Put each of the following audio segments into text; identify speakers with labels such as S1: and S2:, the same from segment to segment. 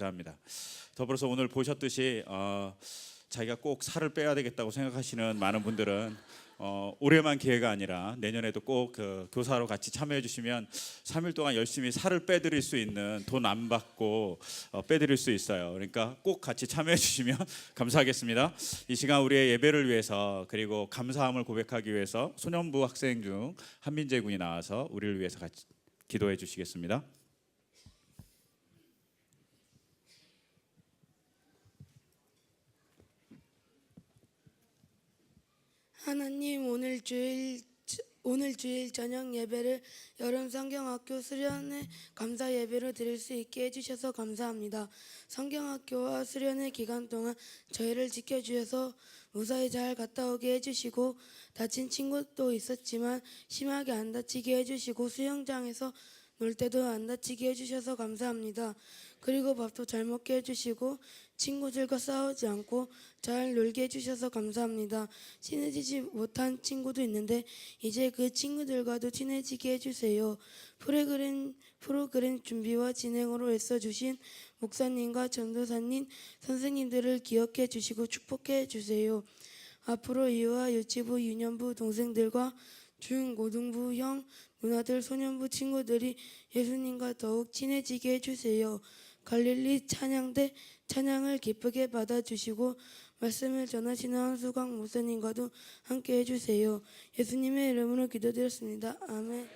S1: 나누고자 합니다. 더불어서 오늘 보셨듯이 자기가 꼭 살을 빼야 되겠다고 생각하시는 많은 분들은 올해만 기회가 아니라 내년에도 꼭 교사로 같이 참여해 주시면 3일 동안 열심히 살을 빼드릴 수 있는, 돈 안 받고 빼드릴 수 있어요. 그러니까 꼭 같이 참여해 주시면 감사하겠습니다. 이 시간 우리의 예배를 위해서, 그리고 감사함을 고백하기 위해서 소년부 학생 중 한민재 군이 나와서 우리를 위해서 같이 기도해 주시겠습니다.
S2: 하나님, 오늘 주일 저녁 예배를 여름 성경학교 수련회 감사 예배로 드릴 수 있게 해주셔서 감사합니다. 성경학교와 수련회 기간 동안 저희를 지켜주셔서 무사히 잘 갔다 오게 해주시고, 다친 친구도 있었지만 심하게 안 다치게 해주시고, 수영장에서 놀 때도 안 다치게 해주셔서 감사합니다. 그리고 밥도 잘 먹게 해주시고 친구들과 싸우지 않고 잘 놀게 해주셔서 감사합니다. 친해지지 못한 친구도 있는데 이제 그 친구들과도 친해지게 해주세요. 프로그램 준비와 진행으로 애써주신 목사님과 전도사님, 선생님들을 기억해 주시고 축복해 주세요. 앞으로 이와 유치부, 유년부 동생들과 중, 고등부 형, 누나들, 소년부 친구들이 예수님과 더욱 친해지게 해주세요. 갈릴리 찬양대 찬양을 기쁘게 받아주시고 말씀을 전하시는 한수광 목사님과도 함께 해주세요. 예수님의 이름으로 기도드렸습니다. 아멘.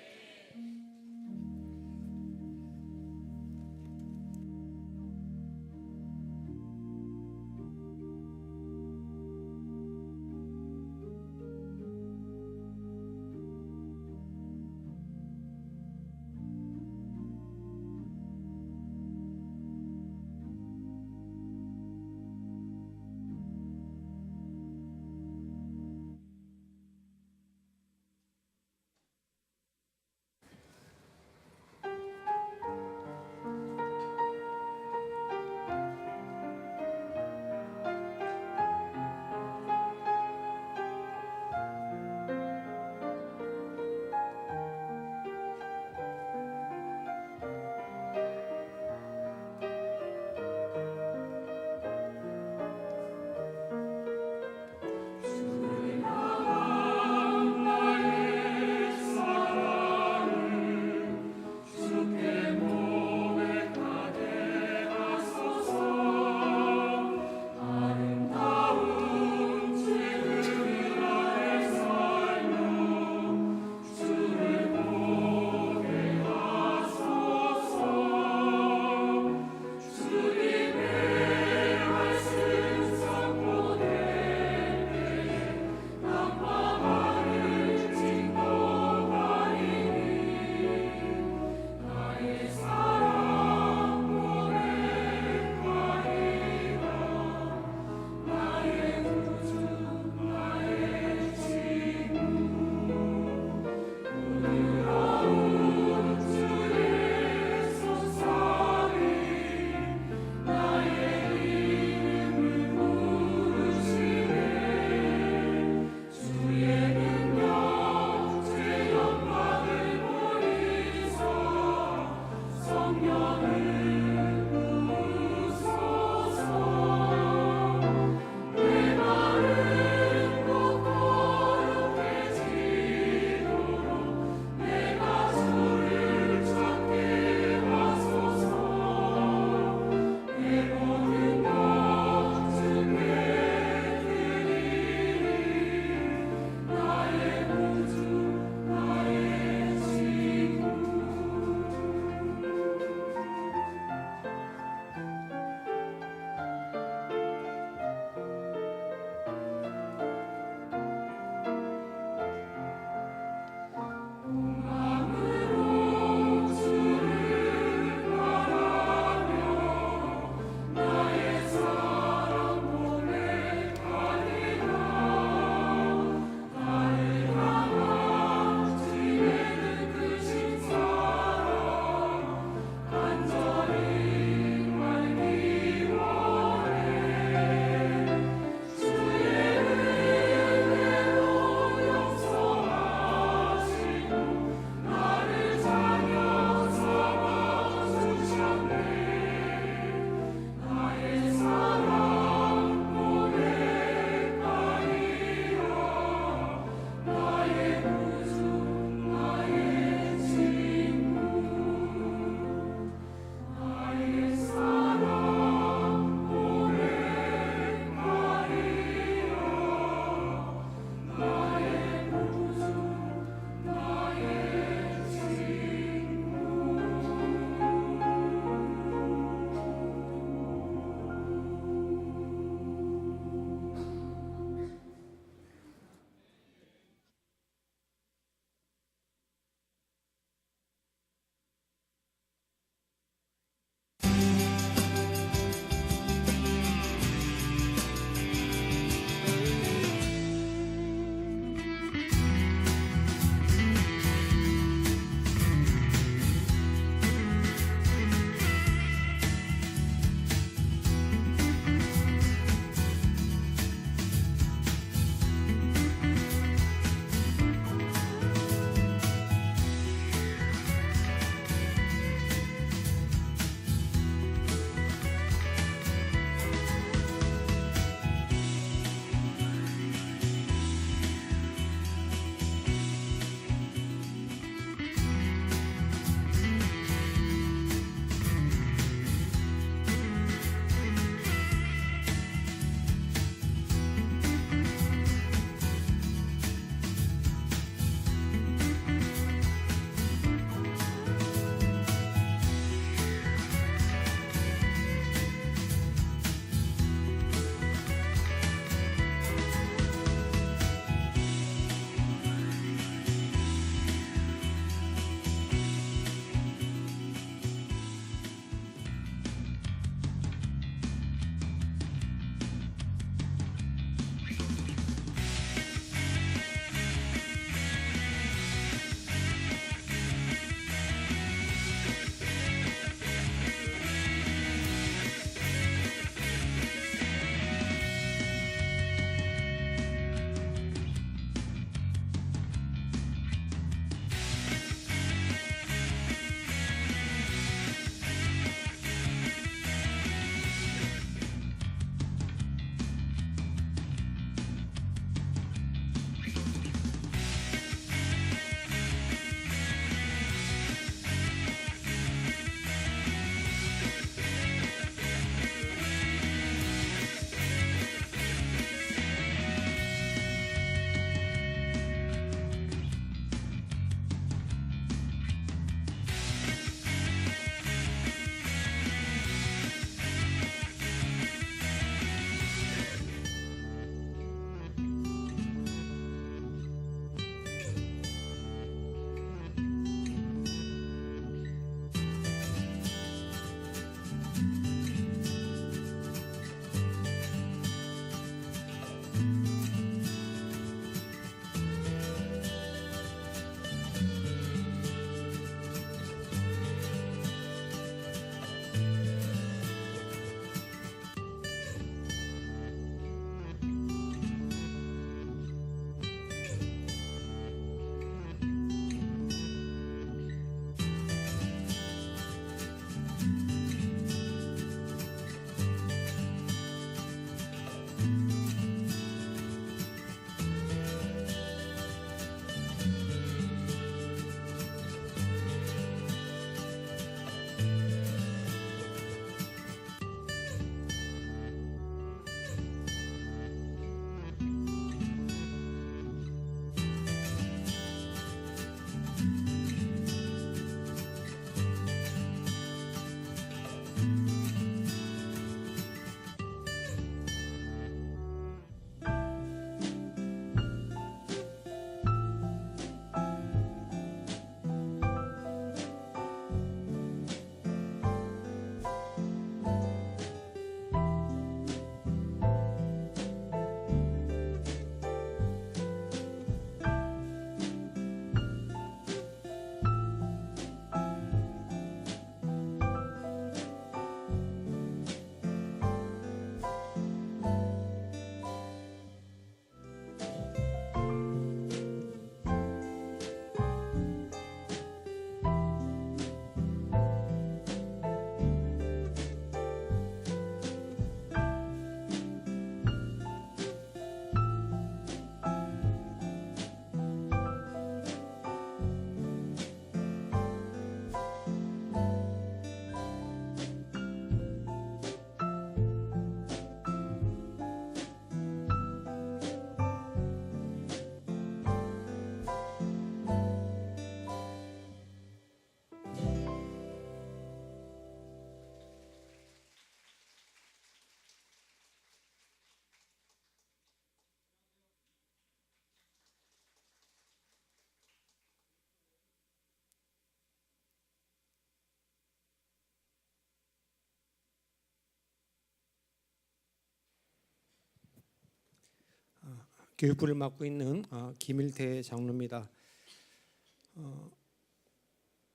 S3: 교육부를 맡고 있는 김일태 장로입니다.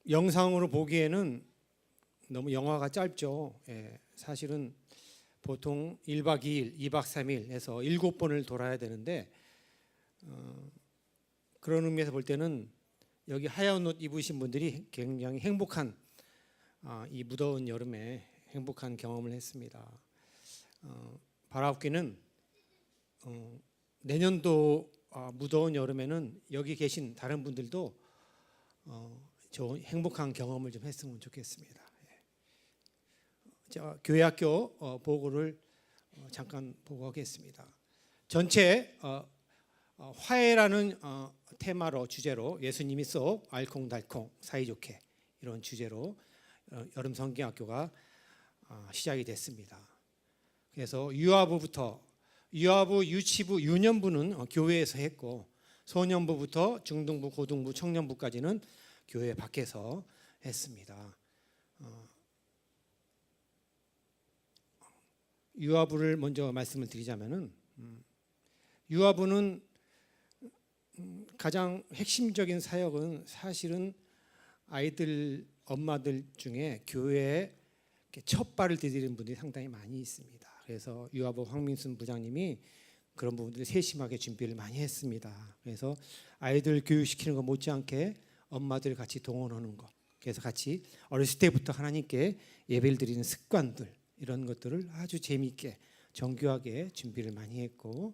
S3: 영상으로 보기에는 너무 영화가 짧죠. 사실은 보통 1박 2일, 2박 3일 해서 7번을 돌아야 되는데 그런 의미에서 볼 때는 여기 하얀 옷 입으신 분들이 굉장히 행복한 이 무더운 여름에 행복한 경험을 했습니다. 바라옵기는 내년도 무더운 여름에는 여기 계신 다른 분들도 좋은 행복한 경험을 좀 했으면 좋겠습니다. 자, 교회학교 보고를 잠깐 보고하겠습니다. 전체 화해라는 테마로 주제로 예수님이 쏙 알콩달콩 사이좋게 이런 주제로 여름 성경학교가 시작이 됐습니다. 그래서 유아부부터 유아부, 유치부, 유년부는 교회에서 했고 소년부부터 중등부, 고등부, 청년부까지는 교회 밖에서 했습니다. 유아부를 먼저 말씀을 드리자면은 유아부는 가장 핵심적인 사역은 사실은 아이들 엄마들 중에 교회에 첫 발을 디디는 분들이 상당히 많이 있습니다. 그래서 유아부 황민순 부장님이 그런 부분들을 세심하게 준비를 많이 했습니다. 그래서 아이들 교육시키는 것 못지않게 엄마들 같이 동원하는 것, 그래서 같이 어렸을 때부터 하나님께 예배를 드리는 습관들 이런 것들을 아주 재미있게 정교하게 준비를 많이 했고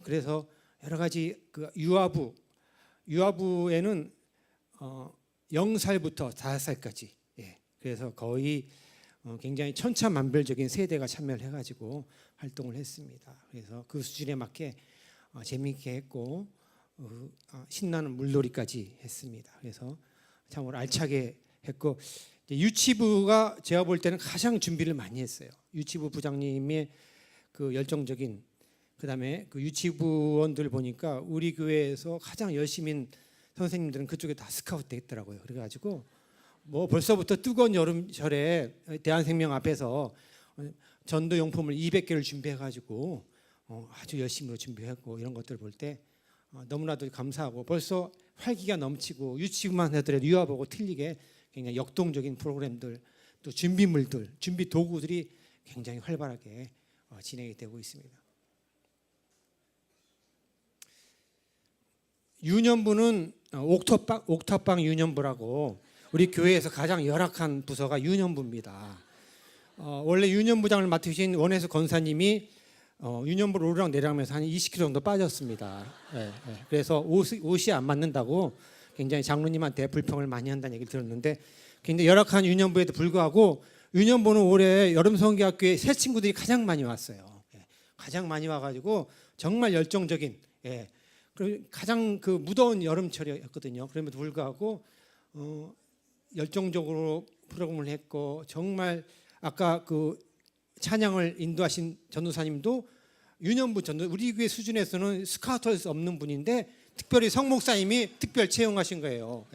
S3: 그래서 여러 가지 그 유아부에는 0살부터 5살까지 그래서 거의 굉장히 천차만별적인 세대가 참여를 해가지고 활동을 했습니다. 그래서 그 수준에 맞게 재미있게 했고 신나는 물놀이까지 했습니다. 그래서 참으로 알차게 했고 유치부가 제가 볼 때는 가장 준비를 많이 했어요. 유치부 부장님의 그 열정적인 그다음에 그 유치부원들 보니까 우리 교회에서 가장 열심인 선생님들은 그쪽에 다 스카우트 돼 있더라고요. 그래가지고 뭐 벌써부터 뜨거운 여름철에 대한생명 앞에서 전도 용품을 200개를 준비해가지고 아주 열심히 준비했고 이런 것들을 볼 때 너무나도 감사하고 벌써 활기가 넘치고 유치부만 하더라도 유아보고 틀리게 굉장히 역동적인 프로그램들 또 준비물들 준비 도구들이 굉장히 활발하게 진행이 되고 있습니다. 유년부는 옥탑방 유년부라고 우리 교회에서 가장 열악한 부서가 유년부입니다. 원래 유년부장을 맡으신 원혜수 권사님이 유년부를 오르락 내리락하면서 한 20kg 정도 빠졌습니다. 그래서 옷이 안 맞는다고 굉장히 장로님한테 불평을 많이 한다는 얘기를 들었는데 굉장히 열악한 유년부에도 불구하고 유년부는 올해 여름 성경학교에 새 친구들이 가장 많이 왔어요. 가장 많이 와가지고 정말 열정적인 가장 그 무더운 여름철이었거든요. 그럼에도 불구하고 열정적으로 프로그램을 했고 정말 아까 그 찬양을 인도하신 전도사님도 유년부 전도 우리 교회 수준에서는 스카우트할 수 없는 분인데 특별히 성 목사님이 특별 채용하신 거예요.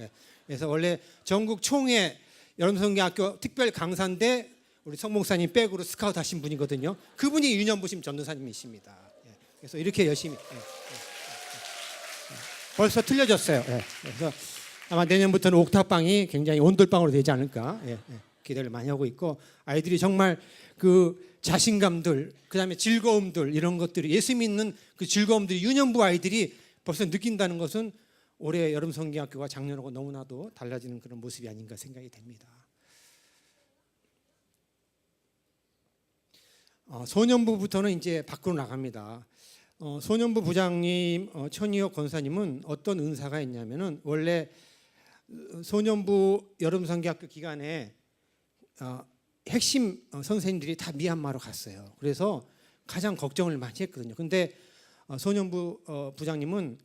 S3: 그래서 원래 전국 총회 여름성경학교 특별 강사인데 우리 성 목사님 백으로 스카우트 하신 분이거든요. 그분이 유년부심 전도사님이십니다. 그래서 이렇게 열심히 벌써 틀려졌어요. 그래서 아마 내년부터는 옥탑방이 굉장히 온돌방으로 되지 않을까 기대를 많이 하고 있고 아이들이 정말 그 자신감들 그다음에 즐거움들 이런 것들이 예수 믿는 그 즐거움들이 유년부 아이들이 벌써 느낀다는 것은 올해 여름 성경학교가 작년하고 너무나도 달라지는 그런 모습이 아닌가 생각이 됩니다. 소년부부터는 이제 밖으로 나갑니다. 소년부 부장님 천희혁 권사님은 어떤 은사가 있냐면은 원래 소년부 여름 성경학교 기간에 핵심 선생님들이 다 미얀마로 갔어요. 그래서 가장 걱정을 많이 했거든요. 근데 소년부 부장님은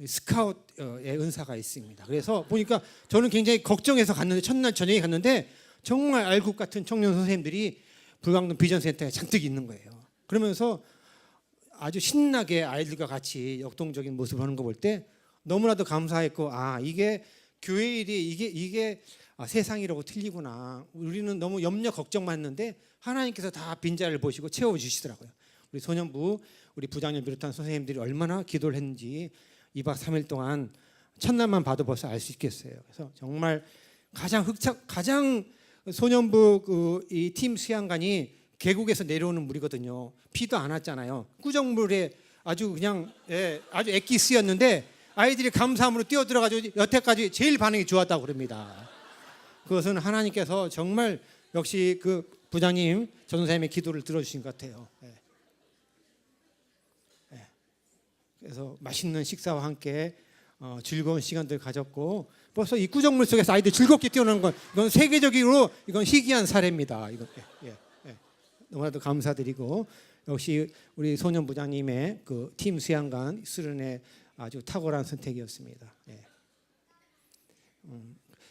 S3: 스카웃의 은사가 있습니다. 그래서 보니까 저는 굉장히 걱정해서 갔는데 첫날 저녁에 갔는데 정말 알국 같은 청년 선생님들이 불광동 비전센터에 잔뜩 있는 거예요. 그러면서 아주 신나게 아이들과 같이 역동적인 모습을 하는 거 볼 때 너무나도 감사했고 이게 교회 일이 이게 세상이라고 틀리구나. 우리는 너무 염려 걱정만 했는데 하나님께서 다 빈자리를 보시고 채워주시더라고요. 우리 소년부 우리 부장님 비롯한 선생님들이 얼마나 기도를 했는지 2박 3일 동안 첫날만 봐도 벌써 알 수 있겠어요. 그래서 정말 가장 소년부 이 팀 수양관이 계곡에서 내려오는 물이거든요. 비도 안 왔잖아요. 꾸정물에 아주 그냥 아주 액기 쓰였는데 아이들이 감사함으로 뛰어 들어가지고 여태까지 제일 반응이 좋았다고 그럽니다. 그것은 하나님께서 정말 역시 그 부장님 전도사님의 기도를 들어주신 것 같아요. 그래서 맛있는 식사와 함께 즐거운 시간들 가졌고 벌써 이 구정물 속에서 아이들 즐겁게 뛰어노는 건 이건 세계적으로 이건 희귀한 사례입니다. 이거 너무나도 감사드리고 역시 우리 소년 부장님의 그 팀 수양관 수련회 아주 탁월한 선택이었습니다.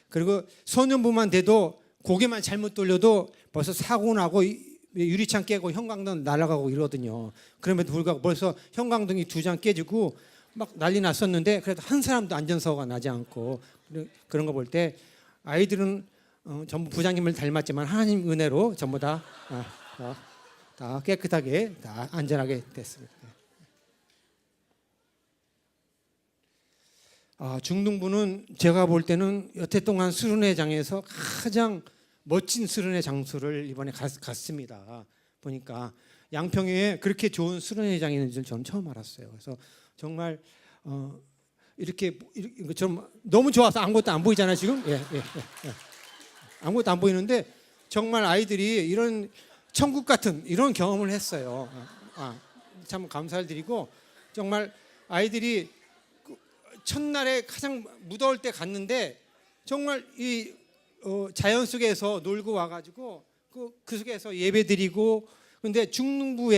S3: 그리고 소년부만 돼도 고개만 잘못 돌려도 벌써 사고 나고 유리창 깨고 형광등 날아가고 이러거든요. 그럼에도 불구하고 벌써 형광등이 2장 깨지고 막 난리 났었는데 그래도 한 사람도 안전사고가 나지 않고 그런 거 볼 때 아이들은 전부 부장님을 닮았지만 하나님 은혜로 전부 다 깨끗하게 다 안전하게 됐습니다. 중등부는 제가 볼 때는 여태 동안 수련회장에서 가장 멋진 수련회 장소를 이번에 갔습니다. 보니까 양평에 그렇게 좋은 수련회장이 있는 줄 저는 처음 알았어요. 그래서 정말 이렇게 좀 너무 좋아서 아무것도 안 보이잖아요 지금. 아무것도 안 보이는데 정말 아이들이 이런 천국 같은 이런 경험을 했어요. 참 감사를 드리고 정말 아이들이 첫날에 가장 무더울 때 갔는데 정말 이 자연 속에서 놀고 와가지고 그 속에서 예배드리고 근데 중등부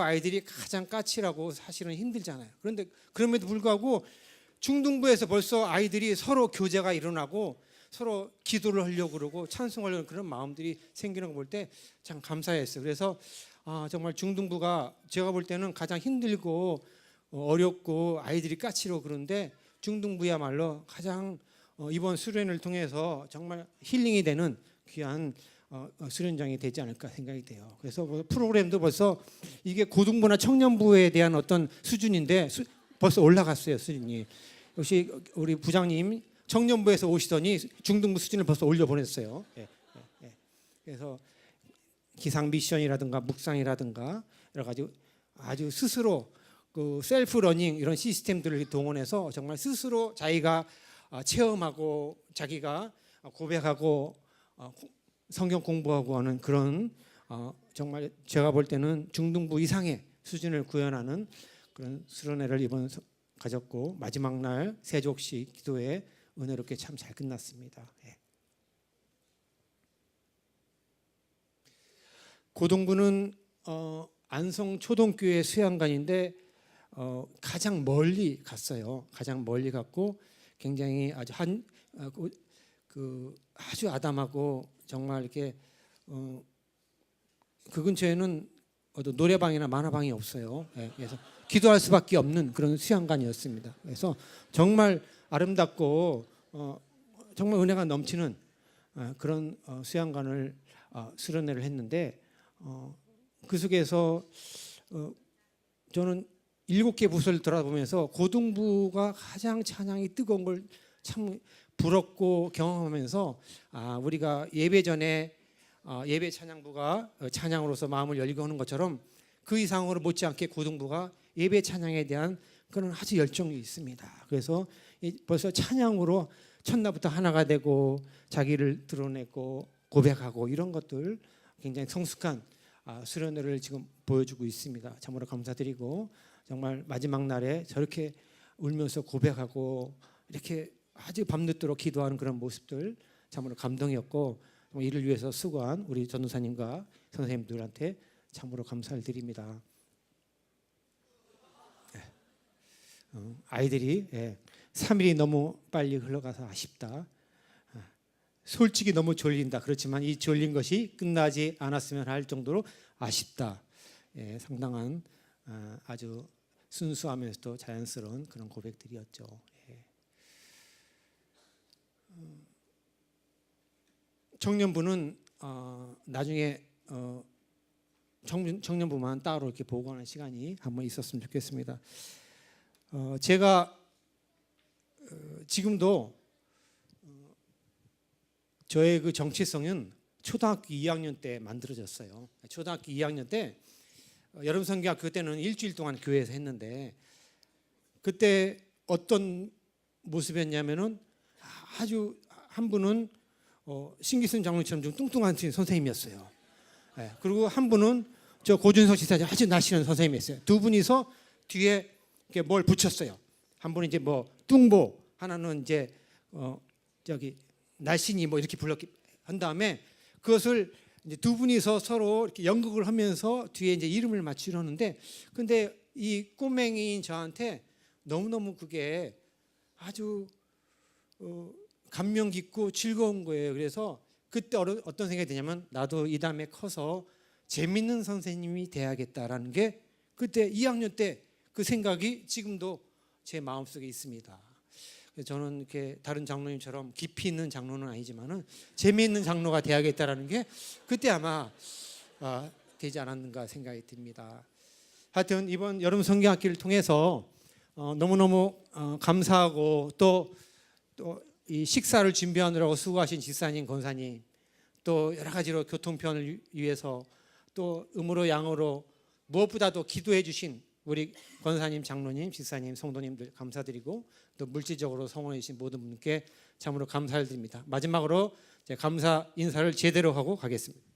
S3: 아이들이 가장 까칠하고 사실은 힘들잖아요. 그런데 그럼에도 불구하고 중등부에서 벌써 아이들이 서로 교제가 일어나고 서로 기도를 하려고 그러고 찬송하려는 그런 마음들이 생기는 거 볼 때 참 감사했어요. 그래서 정말 중등부가 제가 볼 때는 가장 힘들고 어렵고 아이들이 까칠하고 그런데 중등부야말로 가장 이번 수련을 통해서 정말 힐링이 되는 귀한 수련장이 되지 않을까 생각이 돼요. 그래서 프로그램도 벌써 이게 고등부나 청년부에 대한 어떤 수준인데 벌써 올라갔어요 수준이. 역시 우리 부장님 청년부에서 오시더니 중등부 수준을 벌써 올려보냈어요. 그래서 기상 미션이라든가 묵상이라든가 여러 가지 아주 스스로 그 셀프 러닝 이런 시스템들을 동원해서 정말 스스로 자기가 체험하고 자기가 고백하고 성경 공부하고 하는 그런 정말 제가 볼 때는 중등부 이상의 수준을 구현하는 그런 수련회를 이번 가졌고 마지막 날 세족식 기도회 은혜롭게 참 잘 끝났습니다. 고등부는 안성 초등교회 수양관인데 가장 멀리 갔어요. 가장 멀리 갔고 굉장히 아주 아주 아담하고 정말 이렇게 그 근처에는 노래방이나 만화방이 없어요. 그래서 기도할 수밖에 없는 그런 수양관이었습니다. 그래서 정말 아름답고 정말 은혜가 넘치는 그런 수양관을 수련회를 했는데 그 속에서 저는 7개 부서를 돌아보면서 고등부가 가장 찬양이 뜨거운 걸 참 부럽고 경험하면서 우리가 예배 전에 예배 찬양부가 찬양으로서 마음을 열리고 하는 것처럼 그 이상으로 못지않게 고등부가 예배 찬양에 대한 그런 아주 열정이 있습니다. 그래서 벌써 찬양으로 첫날부터 하나가 되고 자기를 드러내고 고백하고 이런 것들 굉장히 성숙한 수련회를 지금 보여주고 있습니다. 참으로 감사드리고 정말 마지막 날에 저렇게 울면서 고백하고 이렇게 아주 밤늦도록 기도하는 그런 모습들 참으로 감동이었고 이를 위해서 수고한 우리 전도사님과 선생님들한테 참으로 감사를 드립니다. 아이들이 3일이 너무 빨리 흘러가서 아쉽다. 솔직히 너무 졸린다. 그렇지만 이 졸린 것이 끝나지 않았으면 할 정도로 아쉽다. 상당한 아주 순수하면서도 자연스러운 그런 고백들이었죠. 청년부는 나중에 청년부만 따로 이렇게 보고하는 시간이 한번 있었으면 좋겠습니다. 제가 지금도 저의 그 정체성은 초등학교 2학년 때 만들어졌어요. 초등학교 2학년 때 여름 성경학 그때는 일주일 동안 교회에서 했는데 그때 어떤 모습이었냐면은 아주 한 분은 신기순 장로처럼 좀 뚱뚱한 선생님이었어요. 예, 그리고 한 분은 저 고준석 지사님 아주 날씬한 선생님이었어요. 두 분이서 뒤에 이렇게 뭘 붙였어요. 한 분은 이제 뭐 뚱보, 하나는 이제 저기 날씬이 뭐 이렇게 불렀 한 다음에 그것을 이제 두 분이서 서로 이렇게 연극을 하면서 뒤에 이제 이름을 맞추려는데 근데 이 꼬맹이인 저한테 너무너무 그게 아주 감명 깊고 즐거운 거예요. 그래서 그때 어떤 생각이 드냐면 나도 이 다음에 커서 재밌는 선생님이 돼야겠다라는 게 그때 2학년 때 그 생각이 지금도 제 마음속에 있습니다. 저는 이렇게 다른 장로님처럼 깊이 있는 장로는 아니지만은 재미있는 장로가 돼야겠다라는 게 그때 아마 되지 않았는가 생각이 듭니다. 하여튼 이번 여름 성경학기를 통해서 너무너무 감사하고 또 이 식사를 준비하느라고 수고하신 집사님, 권사님, 또 여러 가지로 교통편을 위해서 또 음으로 양으로 무엇보다도 기도해 주신 우리 권사님, 장로님, 집사님, 성도님들 감사드리고 또 물질적으로 성원해 주신 모든 분께 참으로 감사를 드립니다. 마지막으로 감사 인사를 제대로 하고 가겠습니다.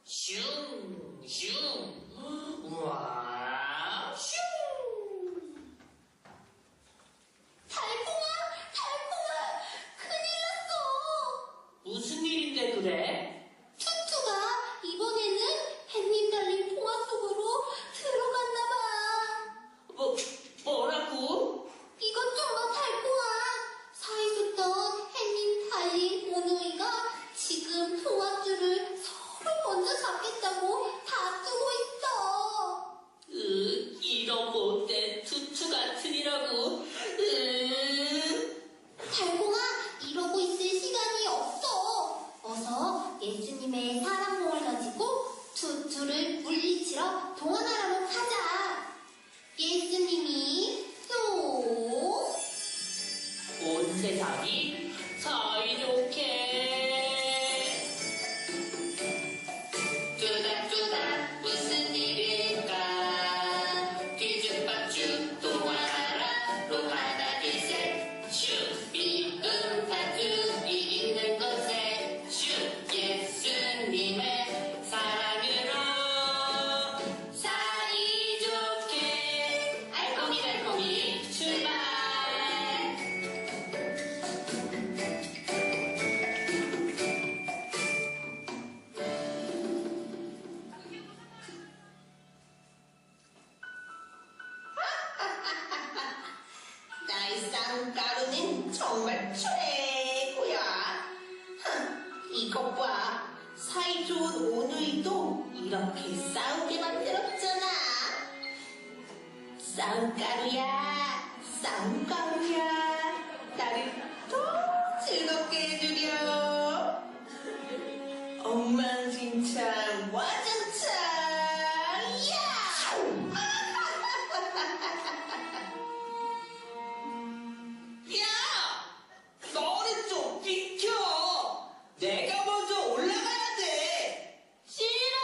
S4: 슝, 슝, 와, 슝. 달콤아, 큰일 났어. 무슨 일인데 그래?
S5: 투투가 이번에는 햇님 달린 통화 속으로 들어갔나 봐.
S4: 뭐라고?
S5: 이것 좀 봐, 달콤아. 서 있었던 햇님 달린 오누이가 지금 통화줄을 서로 먼저 잡겠다고 다투고 있어.
S4: 이런 못된 투투 같으니라고.
S5: 달콤아, 이러고 있을 시간이 없어. 어서 예수님의 사랑봉을 가지고 투투를 물리치러 동원하러 가자. 예수님이 또
S4: 온 세상이 사이좋게. 뚜닥뚜닥 무슨 일일까? 뒤죽박죽 동화나라로 하나 둘셋 슉 삐끔 다툼이 있는 곳에 슉 예수님의 사랑으로 사이좋게 알콩이 출발. 나의 쌍가루는 정말 최고야. 이것 봐. 사이좋은 오누이도 이렇게 싸우게 만들었잖아. 쌍가루야, 쌍가루야. 나를 더 즐겁게 해주려. 엉망진창, 와장창, 야! 야! 너는 좀 비켜! 내가 먼저 올라가야 돼!
S5: 싫어.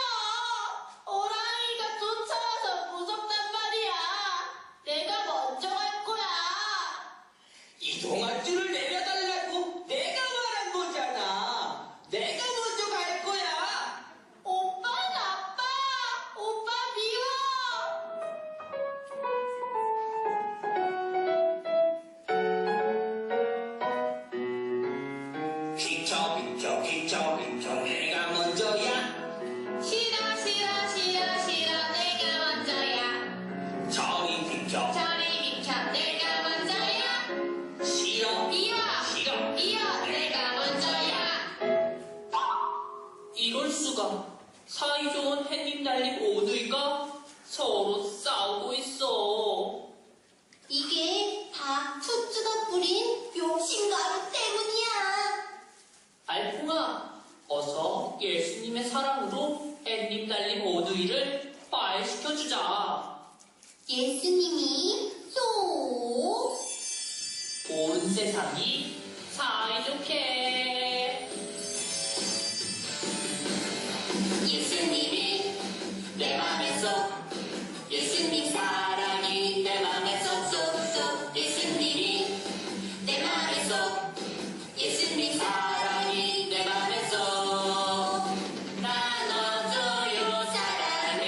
S4: 투투가 사이좋은 햇님 달린 오누이가 서로 싸우고 있어.
S5: 이게 다 투투가 뿌린 욕심가루 때문이야.
S4: 알콩아, 어서 예수님의 사랑으로 햇님 달린 오누이를 화해시켜주자.
S5: 예수님이 쏙
S4: 온 세상이 사이좋게.
S5: 예수님이 내 맘에 쏙 예수님 사랑이 내 맘에 쏙쏙쏙 예수님이 내 맘에 쏙 예수님 사랑이 내 맘에 쏙 나눠줘요 사랑은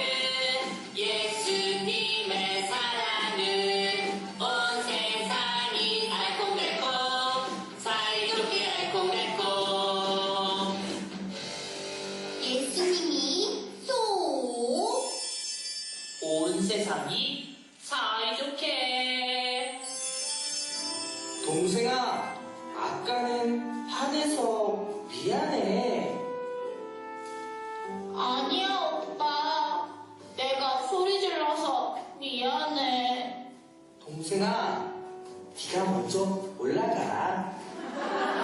S5: 예수님의 사랑은 온 세상이 알콩달콩 사이좋게 알콩달콩 예수님이 쏙
S4: 온 세상이 사이좋게.
S6: 동생아, 아까는 화내서 미안해.
S5: 아니야 오빠 내가 소리 질러서 미안해
S6: 동생아, 네가 먼저 올라가.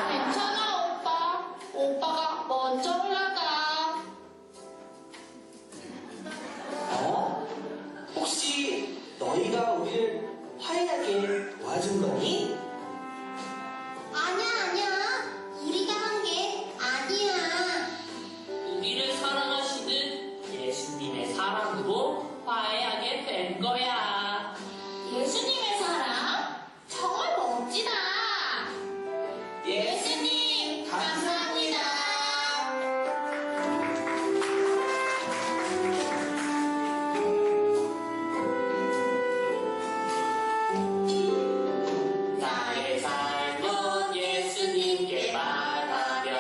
S5: 괜찮아 오빠 오빠가 먼저 올라가
S6: 어? 혹시 너희가 우리를 화해하게 도와준 거니?
S5: 아니야 우리가 한 게 아니야
S4: 우리를 사랑하시는 예수님의 사랑으로 화해하게 된 거야.
S5: 예수님의 사랑 정말 멋지다 예수님 감사합니다
S4: 나의 삶은 예수님께 말하며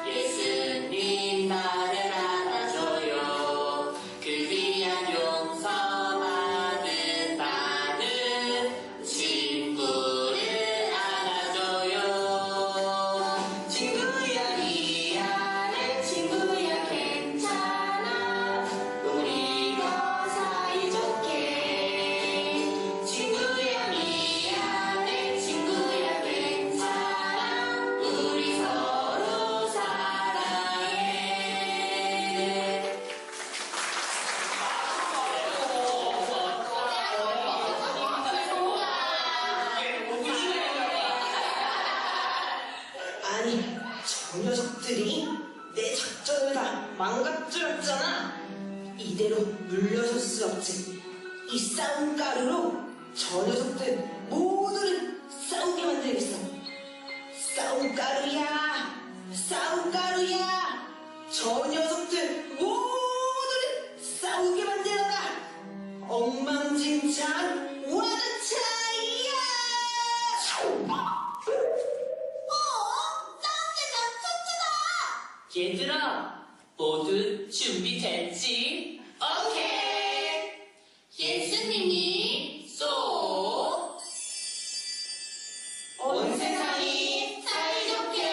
S4: 예수님 나를 안아줘요. 그 귀한 용서받은 나는 친구를 안아줘요.
S6: 친구야, 미안해. 친구야, 괜찮아.
S5: 우리 더 사이좋게
S6: 친구야,
S5: 미안해 친구야 괜찮아 우리 서로 사랑해
S6: 아니, 저 녀석들이 내 작전을 다 망가뜨렸잖아. 이대로 물러설 수 없지. 이 싸움 가루로 저 녀석들 모두를 싸우게 만들겠어. 싸움 가루야, 싸움 가루야. 저 녀석들 모두를 싸우게 만들어가. 엉망진창 와다차이야.
S5: 싸움대장 투투다
S4: 얘들아, 모두 준비됐지? 오케이! 예수님이 쏙!
S5: 온 세상이 사이좋게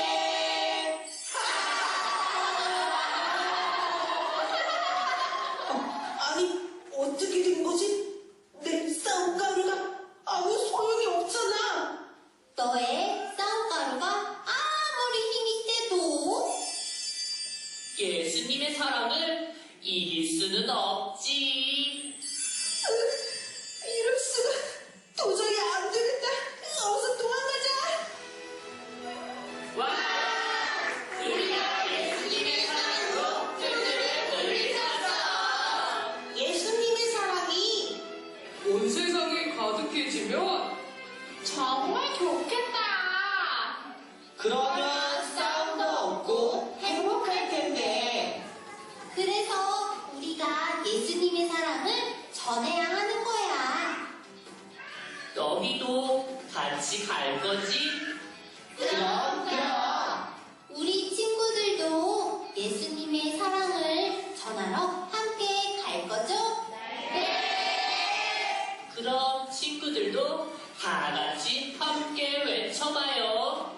S6: 아니, 어떻게 된 거지? 내 싸움 가루가 아무 소용이 없잖아.
S5: 너의 싸움가루가 아무리 힘이 세도
S4: 예수님의 사랑을 이길 수는 없지.
S6: 이럴 수가. 도저히 안 되겠다. 어서 도망가자.
S4: 와! 우리가 예수님의 사랑으로 튼튼을 돌릴 수 있어!
S6: 예수님의 사랑이
S4: 온 세상이 가득해지면
S5: 정말 좋겠다
S6: 그러면 싸움도 없고 행복할 텐데.
S5: 그래서 우리가 예수님의 사랑을 전해야 하는 거야
S4: 너희도 같이 갈 거지?
S5: 그럼 우리 친구들도 예수님의 사랑을 전하러 함께 갈 거죠?
S4: 그럼 친구들도 다 같이 함께 외쳐봐요.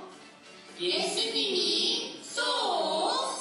S4: 예수님이 쏙!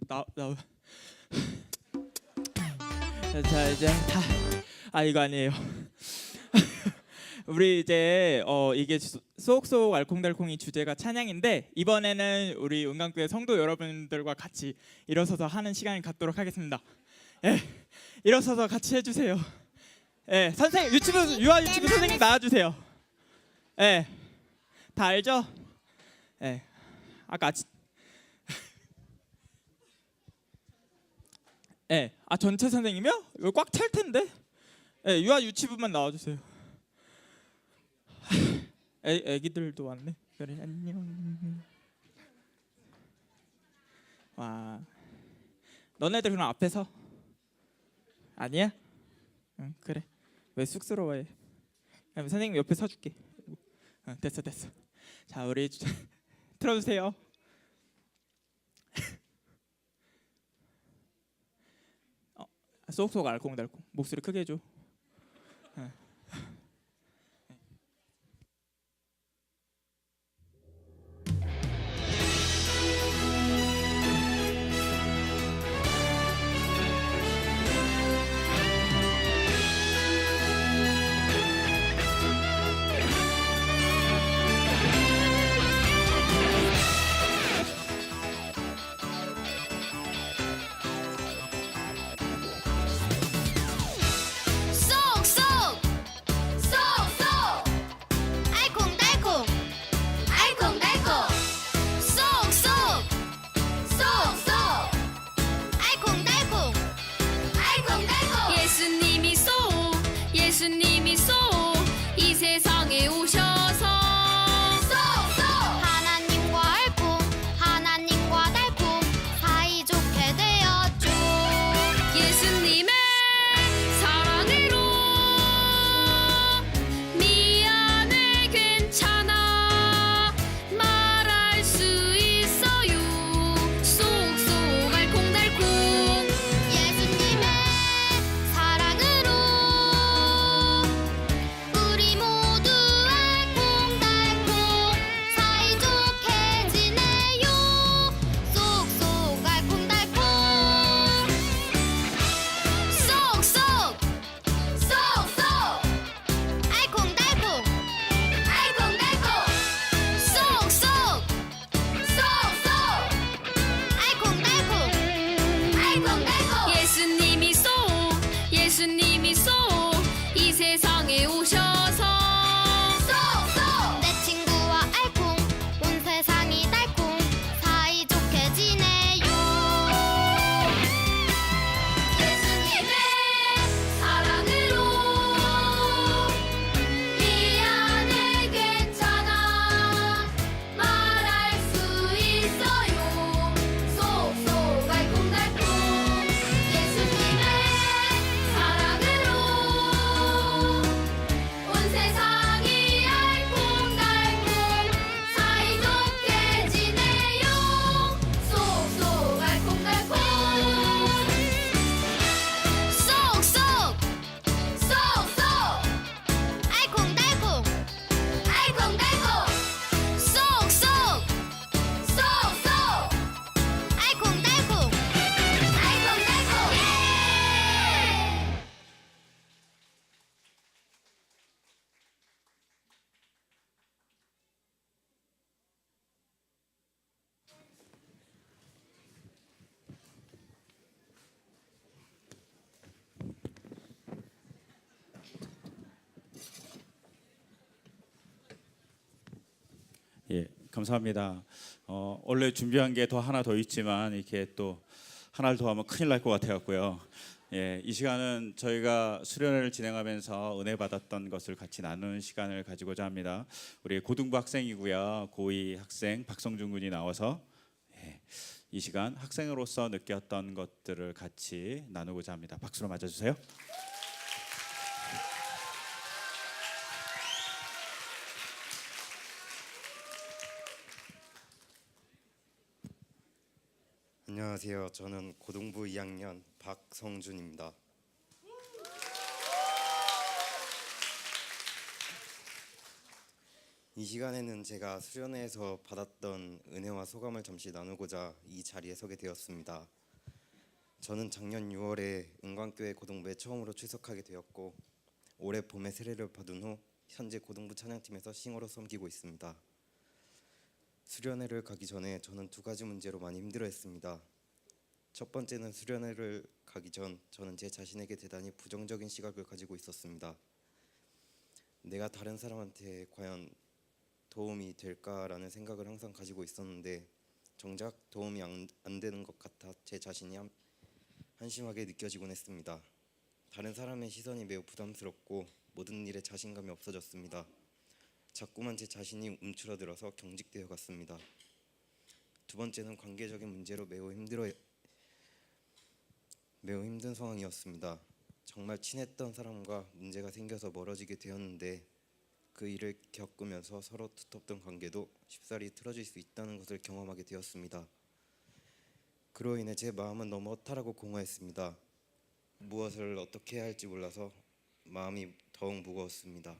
S7: 나. 자 이제 다. 아 이거 아니에요. 우리 이제 이게 쏙쏙 알콩달콩이 주제가 찬양인데 이번에는 우리 은강교회 성도 여러분들과 같이 일어서서 하는 시간을 갖도록 하겠습니다. 예, 일어서서 같이 해주세요. 예, 선생님 유아 유치부 선생님 나와주세요. 예, 다 알죠? 예, 아까 예, 아 전체 선생님이요? 이거 꽉 찰 텐데. 예, 유아 유치부만 나와주세요. 애기들도 왔네. 그래 안녕. 와, 너네들 그럼 앞에서 아니야? 응 그래. 왜 쑥스러워해? 그럼 선생님 옆에 서줄게. 응, 됐어. 자 우리 틀어주세요. 쏙쏙 알콩달콩 목소리 크게 해줘. 응.
S5: 쏙쏙 쏙쏙 알콩달콩 알콩달콩 쏙쏙 쏙쏙 알콩달콩 알콩달콩 예수님이 쏙 이 세상에 오셔서 쏙쏙 하나님과 달콩 사이좋게 되었죠. 예수님의 사랑으로 미안해 괜찮아 말할 수 있어요. 쏙쏙 알콩달콩 예수님의 사랑으로 우리 모두 알콩달콩 사이좋게 지내요. 쏙쏙 알콩달콩 쏙쏙 쏙쏙 알콩달콩 알콩달콩 쏙쏙 쏙쏙 알콩달콩 알콩달콩 예수님이 쏙 이 세상에 오셔서 쏙쏙 내 친구와 알콩 온 세상이 달콩 사이좋게 지내요. 예수님의 사랑으로 미안해 괜찮아 말할 수 있어요. 쏙쏙 알콩달콩 예수님의 사랑으로 온 세상이 알콩달콩 사이좋게 지내요. 쏙쏙 알콩달콩 쏙쏙 쏙쏙 알콩달콩 알콩달콩 쏙쏙 쏙쏙 알콩달콩 알콩달콩 예!
S1: 예, 감사합니다. 원래 준비한 게 하나 더 있지만 이렇게 또 하나를 더 하면 큰일 날 것 같아갖고요. 예, 이 시간은 저희가 수련회를 진행하면서 은혜 받았던 것을 같이 나누는 시간을 가지고자 합니다. 우리 고등부 학생이고요. 고2 학생 박성준 군이 나와서 이 시간 학생으로서 느꼈던 것들을 같이 나누고자 합니다. 박수로 맞아주세요.
S8: 안녕하세요. 저는 고등부 2학년 박성준입니다. 이 시간에는 제가 수련회에서 받았던 은혜와 소감을 잠시 나누고자 이 자리에 서게 되었습니다. 저는 작년 6월에 은광교회 고등부에 처음으로 출석하게 되었고 올해 봄에 세례를 받은 후 현재 고등부 찬양팀에서 싱어로 섬기고 있습니다. 수련회를 가기 전에 저는 두 가지 문제로 많이 힘들어했습니다. 첫 번째는 수련회를 가기 전 저는 제 자신에게 대단히 부정적인 시각을 가지고 있었습니다. 내가 다른 사람한테 과연 도움이 될까라는 생각을 항상 가지고 있었는데 정작 도움이 안 되는 것 같아 제 자신이 한심하게 느껴지곤 했습니다. 다른 사람의 시선이 매우 부담스럽고 모든 일에 자신감이 없어졌습니다. 자꾸만 제 자신이 움츠러들어서 경직되어 갔습니다. 두 번째는 관계적인 문제로 매우 힘든 상황이었습니다. 정말 친했던 사람과 문제가 생겨서 멀어지게 되었는데 그 일을 겪으면서 서로 두텁던 관계도 쉽사리 틀어질 수 있다는 것을 경험하게 되었습니다. 그로 인해 제 마음은 너무 허탈하고 공허했습니다. 무엇을 어떻게 해야 할지 몰라서 마음이 더욱 무거웠습니다.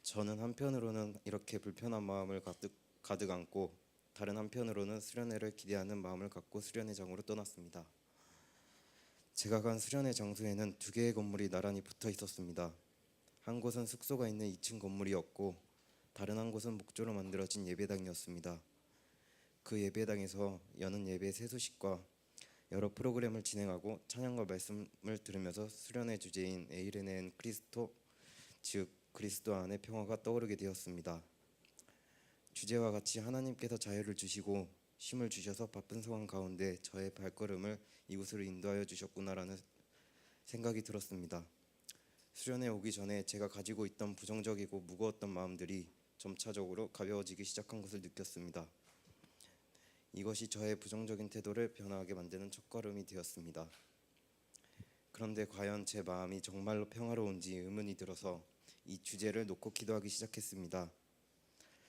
S8: 저는 한편으로는 이렇게 불편한 마음을 가득 안고 다른 한편으로는 수련회를 기대하는 마음을 갖고 수련회장으로 떠났습니다. 제가 간 수련회 장소에는 두 개의 건물이 나란히 붙어 있었습니다. 한 곳은 숙소가 있는 2층 건물이었고 다른 한 곳은 목조로 만들어진 예배당이었습니다. 그 예배당에서 여는 예배 세수식과 여러 프로그램을 진행하고 찬양과 말씀을 들으면서 수련회 주제인 에이레넨 크리스토, 즉 그리스도 안의 평화가 떠오르게 되었습니다. 주제와 같이 하나님께서 자유를 주시고 쉼을 주셔서 바쁜 상황 가운데 저의 발걸음을 이곳으로 인도하여 주셨구나라는 생각이 들었습니다. 수련회 오기 전에 제가 가지고 있던 부정적이고 무거웠던 마음들이 점차적으로 가벼워지기 시작한 것을 느꼈습니다. 이것이 저의 부정적인 태도를 변화하게 만드는 첫걸음이 되었습니다. 그런데 과연 제 마음이 정말로 평화로운지 의문이 들어서 이 주제를 놓고 기도하기 시작했습니다.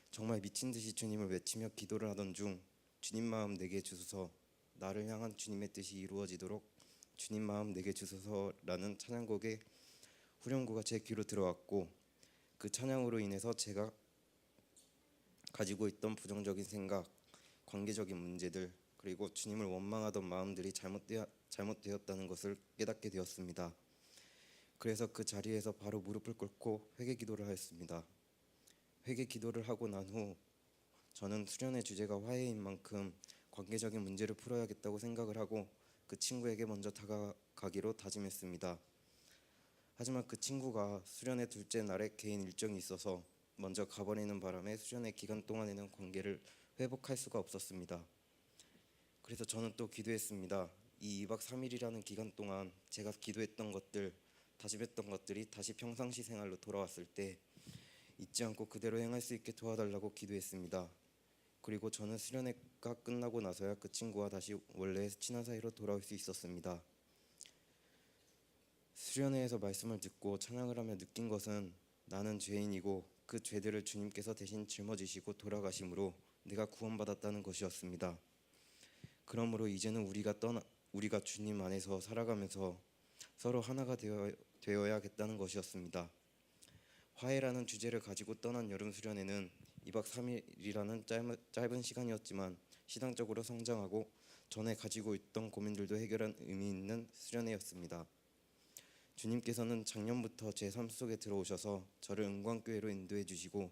S8: 정말 미친 듯이 주님을 외치며 기도를 하던 중 주님 마음 내게 주소서, 나를 향한 주님의 뜻이 이루어지도록 주님 마음 내게 주소서라는 찬양곡의 후렴구가 제 귀로 들어왔고 그 찬양으로 인해서 제가 가지고 있던 부정적인 생각, 관계적인 문제들 그리고 주님을 원망하던 마음들이 잘못되었다는 것을 깨닫게 되었습니다. 그래서 그 자리에서 바로 무릎을 꿇고 회개 기도를 하였습니다. 회개 기도를 하고 난 후 저는 수련의 주제가 화해인 만큼 관계적인 문제를 풀어야겠다고 생각을 하고 그 친구에게 먼저 다가가기로 다짐했습니다. 하지만 그 친구가 수련의 둘째 날에 개인 일정이 있어서 먼저 가버리는 바람에 수련의 기간 동안에는 관계를 회복할 수가 없었습니다. 그래서 저는 또 기도했습니다. 이 2박 3일이라는 기간 동안 제가 기도했던 것들, 다짐했던 것들이 다시 평상시 생활로 돌아왔을 때 잊지 않고 그대로 행할 수 있게 도와달라고 기도했습니다. 그리고 저는 수련회가 끝나고 나서야 그 친구와 다시 원래의 친한 사이로 돌아올 수 있었습니다. 수련회에서 말씀을 듣고 찬양을 하며 느낀 것은 나는 죄인이고 그 죄들을 주님께서 대신 짊어지시고 돌아가심으로 내가 구원받았다는 것이었습니다. 그러므로 이제는 우리가 주님 안에서 살아가면서 서로 하나가 되어야겠다는 것이었습니다. 화해라는 주제를 가지고 떠난 여름 수련회는 2박 3일이라는 짧은 시간이었지만 신앙적으로 성장하고 전에 가지고 있던 고민들도 해결한 의미 있는 수련회였습니다. 주님께서는 작년부터 제 삶 속에 들어오셔서 저를 은광교회로 인도해 주시고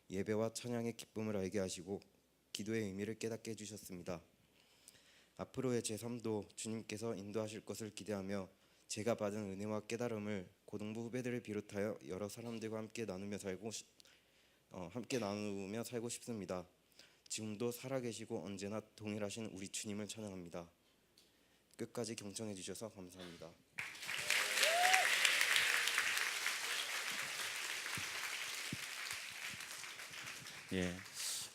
S8: 예배와 찬양의 기쁨을 알게 하시고 기도의 의미를 깨닫게 해주셨습니다. 앞으로의 제 삶도 주님께서 인도하실 것을 기대하며 제가 받은 은혜와 깨달음을 고등부 후배들을 비롯하여 여러 사람들과 함께 나누며 살고 싶습니다. 지금도 살아계시고 언제나 동일하신 우리 주님을 찬양합니다. 끝까지 경청해 주셔서 감사합니다.
S1: 예,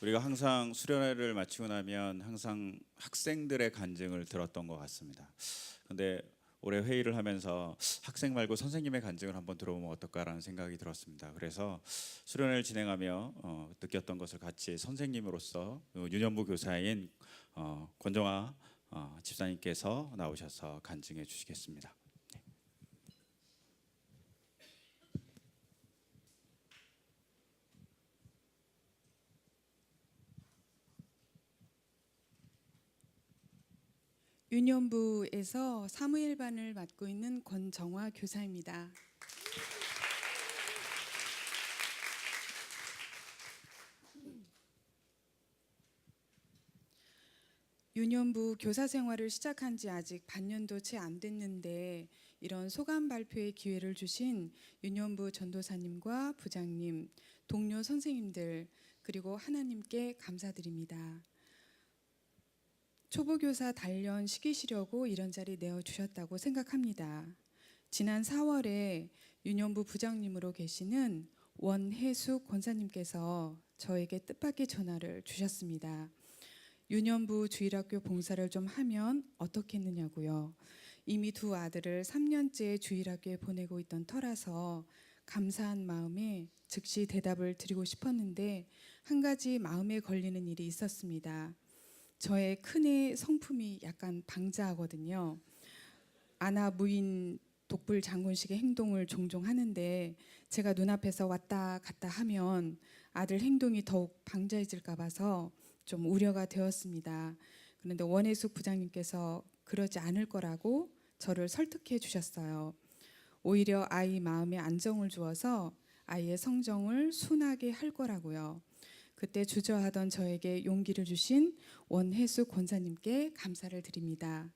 S1: 우리가 항상 수련회를 마치고 나면 항상 학생들의 간증을 들었던 것 같습니다. 그런데 올해 회의를 하면서 학생 말고 선생님의 간증을 한번 들어보면 어떨까라는 생각이 들었습니다. 그래서 수련회를 진행하며 느꼈던 것을 같이 선생님으로서 유년부 교사인 권정아 집사님께서 나오셔서 간증해 주시겠습니다.
S9: 유년부에서 사무엘반을 맡고 있는 권정화 교사입니다. 유년부 교사 생활을 시작한 지 아직 반년도 채 안 됐는데 이런 소감 발표의 기회를 주신 유년부 전도사님과 부장님, 동료 선생님들 그리고 하나님께 감사드립니다. 초보교사 단련 시키시려고 이런 자리 내어주셨다고 생각합니다. 지난 4월에 유년부 부장님으로 계시는 원혜숙 권사님께서 저에게 뜻밖의 전화를 주셨습니다. 유년부 주일학교 봉사를 좀 하면 어떻겠느냐고요. 이미 두 아들을 3년째 주일학교에 보내고 있던 터라서 감사한 마음에 즉시 대답을 드리고 싶었는데 한 가지 마음에 걸리는 일이 있었습니다. 저의 큰애 성품이 약간 방자하거든요. 아나 무인 독불 장군식의 행동을 종종 하는데 제가 눈앞에서 왔다 갔다 하면 아들 행동이 더욱 방자해질까 봐서 좀 우려가 되었습니다. 그런데 원혜숙 부장님께서 그러지 않을 거라고 저를 설득해 주셨어요. 오히려 아이 마음에 안정을 주어서 아이의 성정을 순하게 할 거라고요. 그때 주저하던 저에게 용기를 주신 원혜숙 권사님께 감사를 드립니다.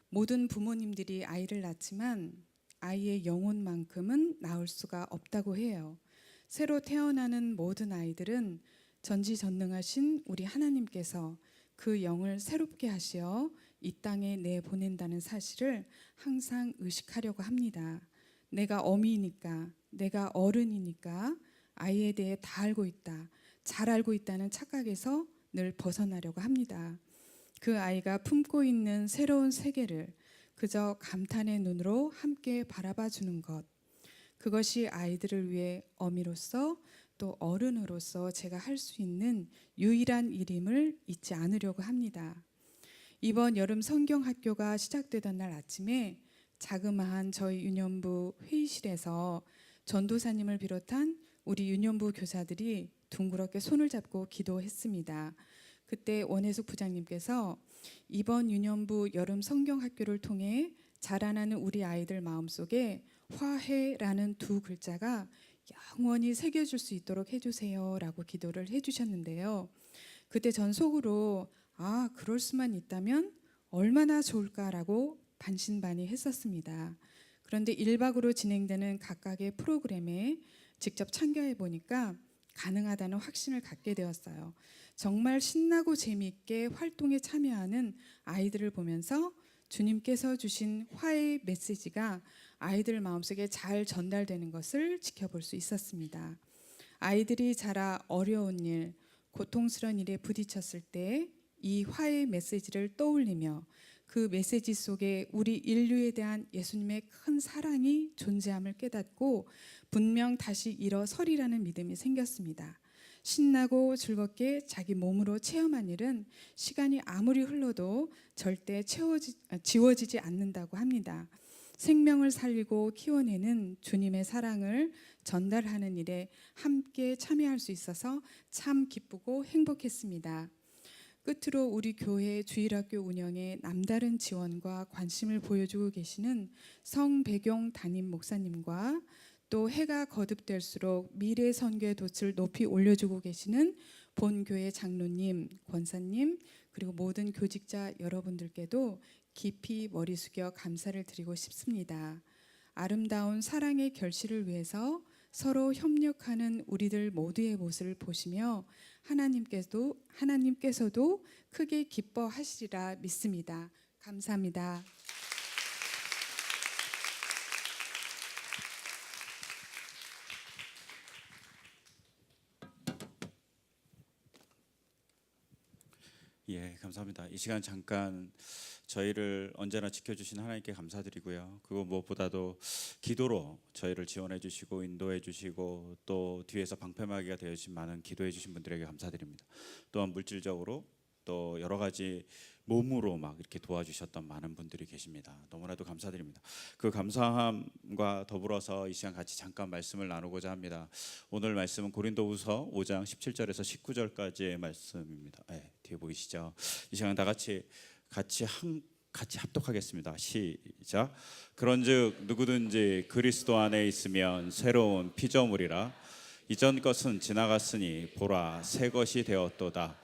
S9: 모든 부모님들이 아이를 낳지만 아이의 영혼만큼은 낳을 수가 없다고 해요. 새로 태어나는 모든 아이들은 전지전능하신 우리 하나님께서 그 영을 새롭게 하시어 이 땅에 내보낸다는 사실을 항상 의식하려고 합니다. 내가 어미니까, 내가 어른이니까 아이에 대해 다 알고 있다, 잘 알고 있다는 착각에서 늘 벗어나려고 합니다. 그 아이가 품고 있는 새로운 세계를 그저 감탄의 눈으로 함께 바라봐 주는 것, 그것이 아이들을 위해 어미로서 또 어른으로서 제가 할 수 있는 유일한 일임을 잊지 않으려고 합니다. 이번 여름 성경학교가 시작되던 날 아침에 자그마한 저희 유년부 회의실에서 전도사님을 비롯한 우리 유년부 교사들이 둥그렇게 손을 잡고 기도했습니다. 그때 원혜숙 부장님께서 이번 유년부 여름 성경학교를 통해 자라나는 우리 아이들 마음속에 화해라는 두 글자가 영원히 새겨줄 수 있도록 해주세요 라고 기도를 해주셨는데요. 그때 전 속으로 그럴 수만 있다면 얼마나 좋을까라고 반신반의했었습니다. 그런데 1박으로 진행되는 각각의 프로그램에 직접 참가해 보니까 가능하다는 확신을 갖게 되었어요. 정말 신나고 재미있게 활동에 참여하는 아이들을 보면서 주님께서 주신 화해의 메시지가 아이들 마음속에 잘 전달되는 것을 지켜볼 수 있었습니다. 아이들이 자라 어려운 일, 고통스러운 일에 부딪혔을 때 이 화해의 메시지를 떠올리며 그 메시지 속에 우리 인류에 대한 예수님의 큰 사랑이 존재함을 깨닫고 분명 다시 일어서리라는 믿음이 생겼습니다. 신나고 즐겁게 자기 몸으로 체험한 일은 시간이 아무리 흘러도 절대 지워지지 않는다고 합니다. 생명을 살리고 키워내는 주님의 사랑을 전달하는 일에 함께 참여할 수 있어서 참 기쁘고 행복했습니다. 끝으로 우리 교회 주일학교 운영에 남다른 지원과 관심을 보여주고 계시는 성배경 담임 목사님과 또 해가 거듭될수록 미래 선교의 돛을 높이 올려주고 계시는 본교회 장로님, 권사님 그리고 모든 교직자 여러분들께도 깊이 머리 숙여 감사를 드리고 싶습니다. 아름다운 사랑의 결실을 위해서 서로 협력하는 우리들 모두의 모습을 보시며 하나님께서도 크게 기뻐하시리라 믿습니다. 감사합니다.
S1: 예, 감사합니다. 이 시간 잠깐 저희를 언제나 지켜주신 하나님께 감사드리고요. 그거 무엇보다도 기도로 저희를 지원해 주시고 인도해 주시고 또 뒤에서 방패막이가 되어 주신 많은 기도해 주신 분들에게 감사드립니다. 또한 물질적으로 또 여러 가지 몸으로 막 이렇게 도와주셨던 많은 분들이 계십니다. 너무나도 감사드립니다. 그 감사함과 더불어서 이 시간 같이 잠깐 말씀을 나누고자 합니다. 오늘 말씀은 고린도후서 5장 17절에서 19절까지의 말씀입니다. 네, 뒤에 보이시죠? 이 시간 다 같이 같이 합독하겠습니다. 시작. 그런즉 누구든지 그리스도 안에 있으면 새로운 피조물이라 이전 것은 지나갔으니 보라 새 것이 되었도다.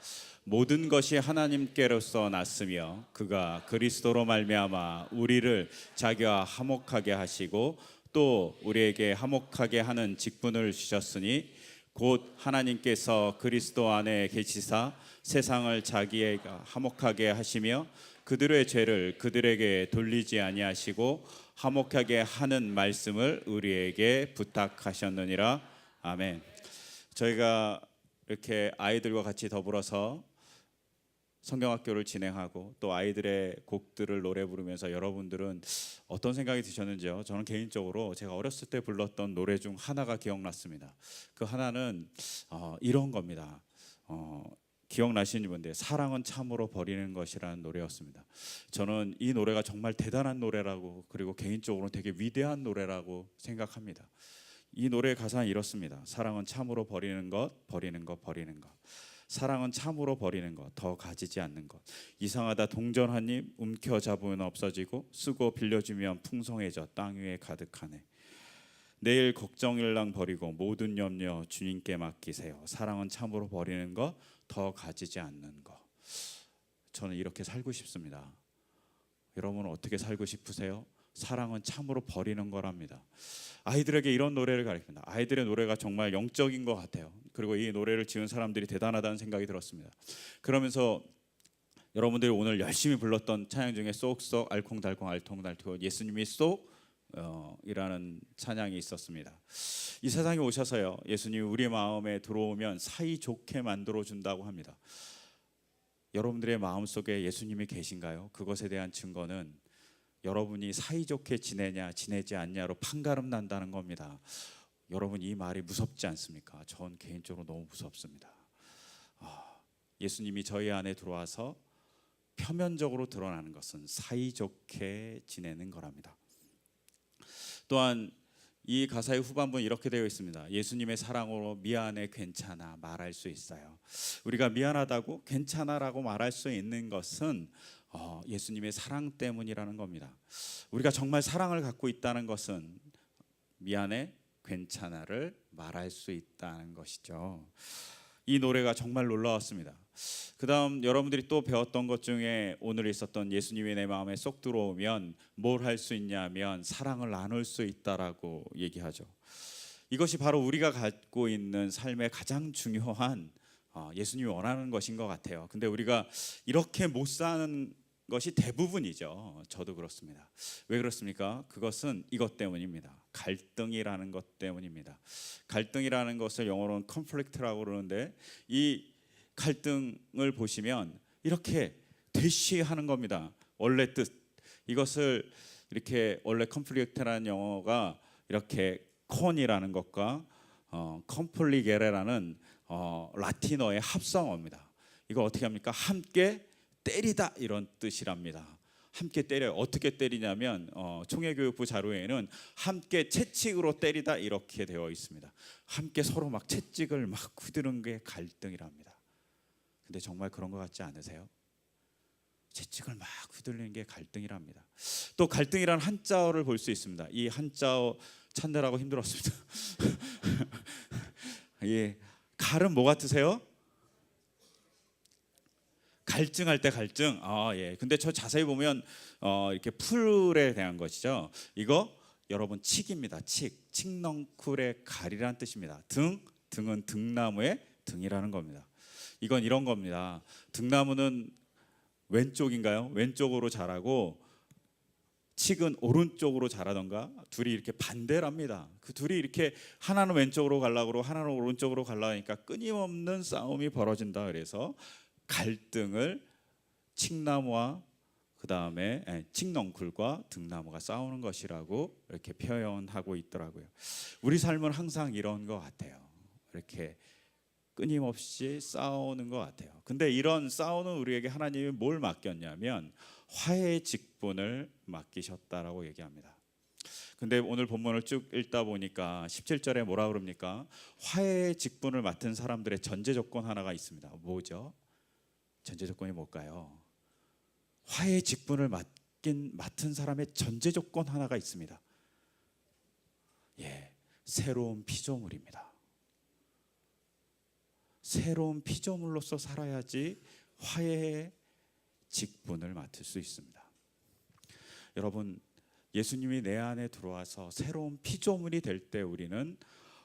S1: 모든 것이 하나님께로서 났으며 그가 그리스도로 말미암아 우리를 자기와 화목하게 하시고 또 우리에게 화목하게 하는 직분을 주셨으니 곧 하나님께서 그리스도 안에 계시사 세상을 자기에게 화목하게 하시며 그들의 죄를 그들에게 돌리지 아니하시고 화목하게 하는 말씀을 우리에게 부탁하셨느니라. 아멘. 저희가 이렇게 아이들과 같이 더불어서 성경학교를 진행하고 또 아이들의 곡들을 노래 부르면서 여러분들은 어떤 생각이 드셨는지요? 저는 개인적으로 제가 어렸을 때 불렀던 노래 중 하나가 기억났습니다. 그 하나는 이런 겁니다. 기억나시는 분들, 사랑은 참으로 버리는 것이라는 노래였습니다. 저는 이 노래가 정말 대단한 노래라고, 그리고 개인적으로 되게 위대한 노래라고 생각합니다. 이 노래의 가사는 이렇습니다. 사랑은 참으로 버리는 것, 버리는 것, 버리는 것. 사랑은 참으로 버리는 것, 더 가지지 않는 것. 이상하다 동전 한 입 움켜잡으면 없어지고 쓰고 빌려주면 풍성해져 땅 위에 가득하네. 내일 걱정일랑 버리고 모든 염려 주님께 맡기세요. 사랑은 참으로 버리는 것, 더 가지지 않는 것. 저는 이렇게 살고 싶습니다. 여러분은 어떻게 살고 싶으세요? 사랑은 참으로 버리는 거랍니다. 아이들에게 이런 노래를 가르칩니다. 아이들의 노래가 정말 영적인 것 같아요. 그리고 이 노래를 지은 사람들이 대단하다는 생각이 들었습니다. 그러면서 여러분들이 오늘 열심히 불렀던 찬양 중에 쏙쏙 알콩달콩 알통달통 예수님이 쏙 이라는 찬양이 있었습니다. 이 세상에 오셔서요, 예수님이 우리 마음에 들어오면 사이좋게 만들어 준다고 합니다. 여러분들의 마음속에 예수님이 계신가요? 그것에 대한 증거는 여러분이 사이좋게 지내냐 지내지 않냐로 판가름 난다는 겁니다. 여러분, 이 말이 무섭지 않습니까? 전 개인적으로 너무 무섭습니다. 예수님이 저희 안에 들어와서 표면적으로 드러나는 것은 사이좋게 지내는 거랍니다. 또한 이 가사의 후반부는 이렇게 되어 있습니다. 예수님의 사랑으로 미안해, 괜찮아 말할 수 있어요. 우리가 미안하다고 괜찮아라고 말할 수 있는 것은 예수님의 사랑 때문이라는 겁니다. 우리가 정말 사랑을 갖고 있다는 것은 미안해, 괜찮아를 말할 수 있다는 것이죠. 이 노래가 정말 놀라웠습니다. 그 다음 여러분들이 또 배웠던 것 중에 오늘 있었던 예수님이 내 마음에 쏙 들어오면 뭘 할 수 있냐면 사랑을 나눌 수 있다라고 얘기하죠. 이것이 바로 우리가 갖고 있는 삶의 가장 중요한 예수님이 원하는 것인 것 같아요. 근데 우리가 이렇게 못 사는 것이 대부분이죠. 저도 그렇습니다. 왜 그렇습니까? 그것은 이것 때문입니다. 갈등이라는 것 때문입니다. 갈등이라는 것을 영어로는 conflict라고 그러는데 이 갈등을 보시면 이렇게 대시하는 겁니다. 원래 뜻. 이것을 이렇게 원래 conflict라는 영어가 이렇게 con이라는 것과 compligera라는 라틴어의 합성어입니다. 이거 어떻게 합니까? 함께 때리다 이런 뜻이랍니다. 함께 때려요. 어떻게 때리냐면 총회교육부 자료에는 함께 채찍으로 때리다 이렇게 되어 있습니다. 함께 서로 막 채찍을 막 후드는 게 갈등이랍니다. 근데 정말 그런 것 같지 않으세요? 채찍을 막 후들리는 게 갈등이랍니다. 또 갈등이라는 한자어를 볼 수 있습니다. 이 한자어 찾느라고 힘들었습니다. 예, 갈은 뭐 같으세요? 갈증할 때 갈증. 예. 근데 저 자세히 보면 이렇게 풀에 대한 것이죠. 이거 여러분 칡입니다. 칡. 칡넝쿨의 갈이라는 뜻입니다. 등은 등나무의 등이라는 겁니다. 이건 이런 겁니다. 등나무는 왼쪽인가요? 왼쪽으로 자라고 칡은 오른쪽으로 자라던가 둘이 이렇게 반대랍니다. 그 둘이 이렇게 하나는 왼쪽으로 가려고 그러고 하나는 오른쪽으로 가려고 하니까 끊임없는 싸움이 벌어진다. 그래서 갈등을 칡나무와 그다음에 칡넝쿨과 등나무가 싸우는 것이라고 이렇게 표현하고 있더라고요. 우리 삶은 항상 이런 것 같아요. 이렇게 끊임없이 싸우는 것 같아요. 근데 이런 싸우는 우리에게 하나님이 뭘 맡겼냐면 화해의 직분을 맡기셨다라고 얘기합니다. 근데 오늘 본문을 쭉 읽다 보니까 17절에 뭐라 그럽니까? 화해의 직분을 맡은 사람들의 전제 조건 하나가 있습니다. 뭐죠? 전제 조건이 뭘까요? 화해의 직분을 맡은 사람의 전제 조건 하나가 있습니다. 예, 새로운 피조물입니다. 새로운 피조물로서 살아야지 화해의 직분을 맡을 수 있습니다. 여러분, 예수님이 내 안에 들어와서 새로운 피조물이 될 때 우리는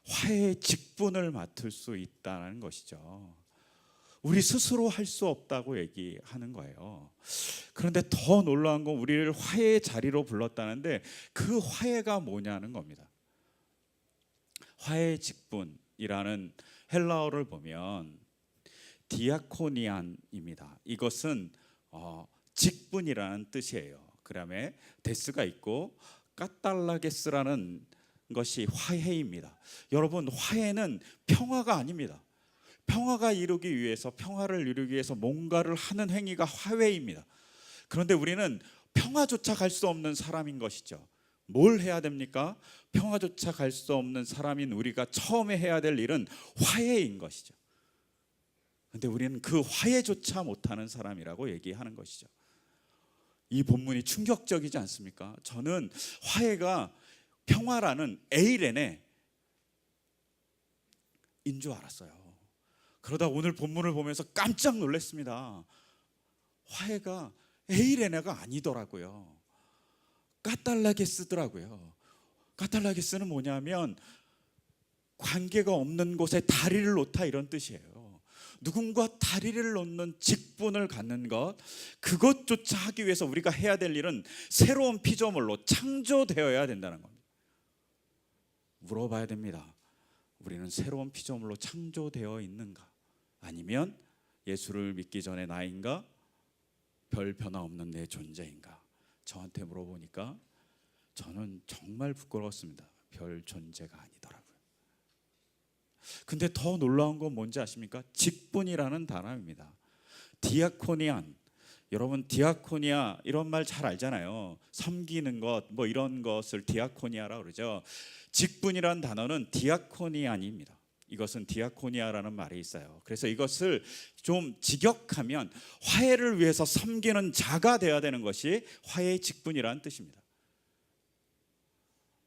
S1: 화해의 직분을 맡을 수 있다는 것이죠. 우리 스스로 할 수 없다고 얘기하는 거예요. 그런데 더 놀라운 건 우리를 화해의 자리로 불렀다는데 그 화해가 뭐냐는 겁니다. 화해의 직분이라는 헬라어를 보면 디아코니안입니다. 이것은 직분이라는 뜻이에요. 그다음에 데스가 있고 까탈라게스라는 것이 화해입니다. 여러분, 화해는 평화가 아닙니다. 평화를 이루기 위해서 뭔가를 하는 행위가 화해입니다. 그런데 우리는 평화조차 갈 수 없는 사람인 것이죠. 뭘 해야 됩니까? 평화조차 갈 수 없는 사람인 우리가 처음에 해야 될 일은 화해인 것이죠. 그런데 우리는 그 화해조차 못하는 사람이라고 얘기하는 것이죠. 이 본문이 충격적이지 않습니까? 저는 화해가 평화라는 에이렌의 인 줄 알았어요. 그러다 오늘 본문을 보면서 깜짝 놀랐습니다. 화해가 에이레네가 아니더라고요. 까탈라게스더라고요. 까탈라게스는 뭐냐면 관계가 없는 곳에 다리를 놓다, 이런 뜻이에요. 누군가 다리를 놓는 직분을 갖는 것, 그것조차 하기 위해서 우리가 해야 될 일은 새로운 피조물로 창조되어야 된다는 겁니다. 물어봐야 됩니다. 우리는 새로운 피조물로 창조되어 있는가? 아니면 예수를 믿기 전에 나인가? 별 변화 없는 내 존재인가? 저한테 물어보니까 저는 정말 부끄러웠습니다. 별 존재가 아니더라고요. 근데 더 놀라운 건 뭔지 아십니까? 직분이라는 단어입니다. 디아코니안. 여러분, 디아코니아 이런 말 잘 알잖아요. 섬기는 것, 뭐 이런 것을 디아코니아라고 그러죠. 직분이라는 단어는 디아코니안입니다. 이것은 디아코니아라는 말이 있어요. 그래서 이것을 좀 직역하면 화해를 위해서 섬기는 자가 되어야 되는 것이 화해의 직분이라는 뜻입니다.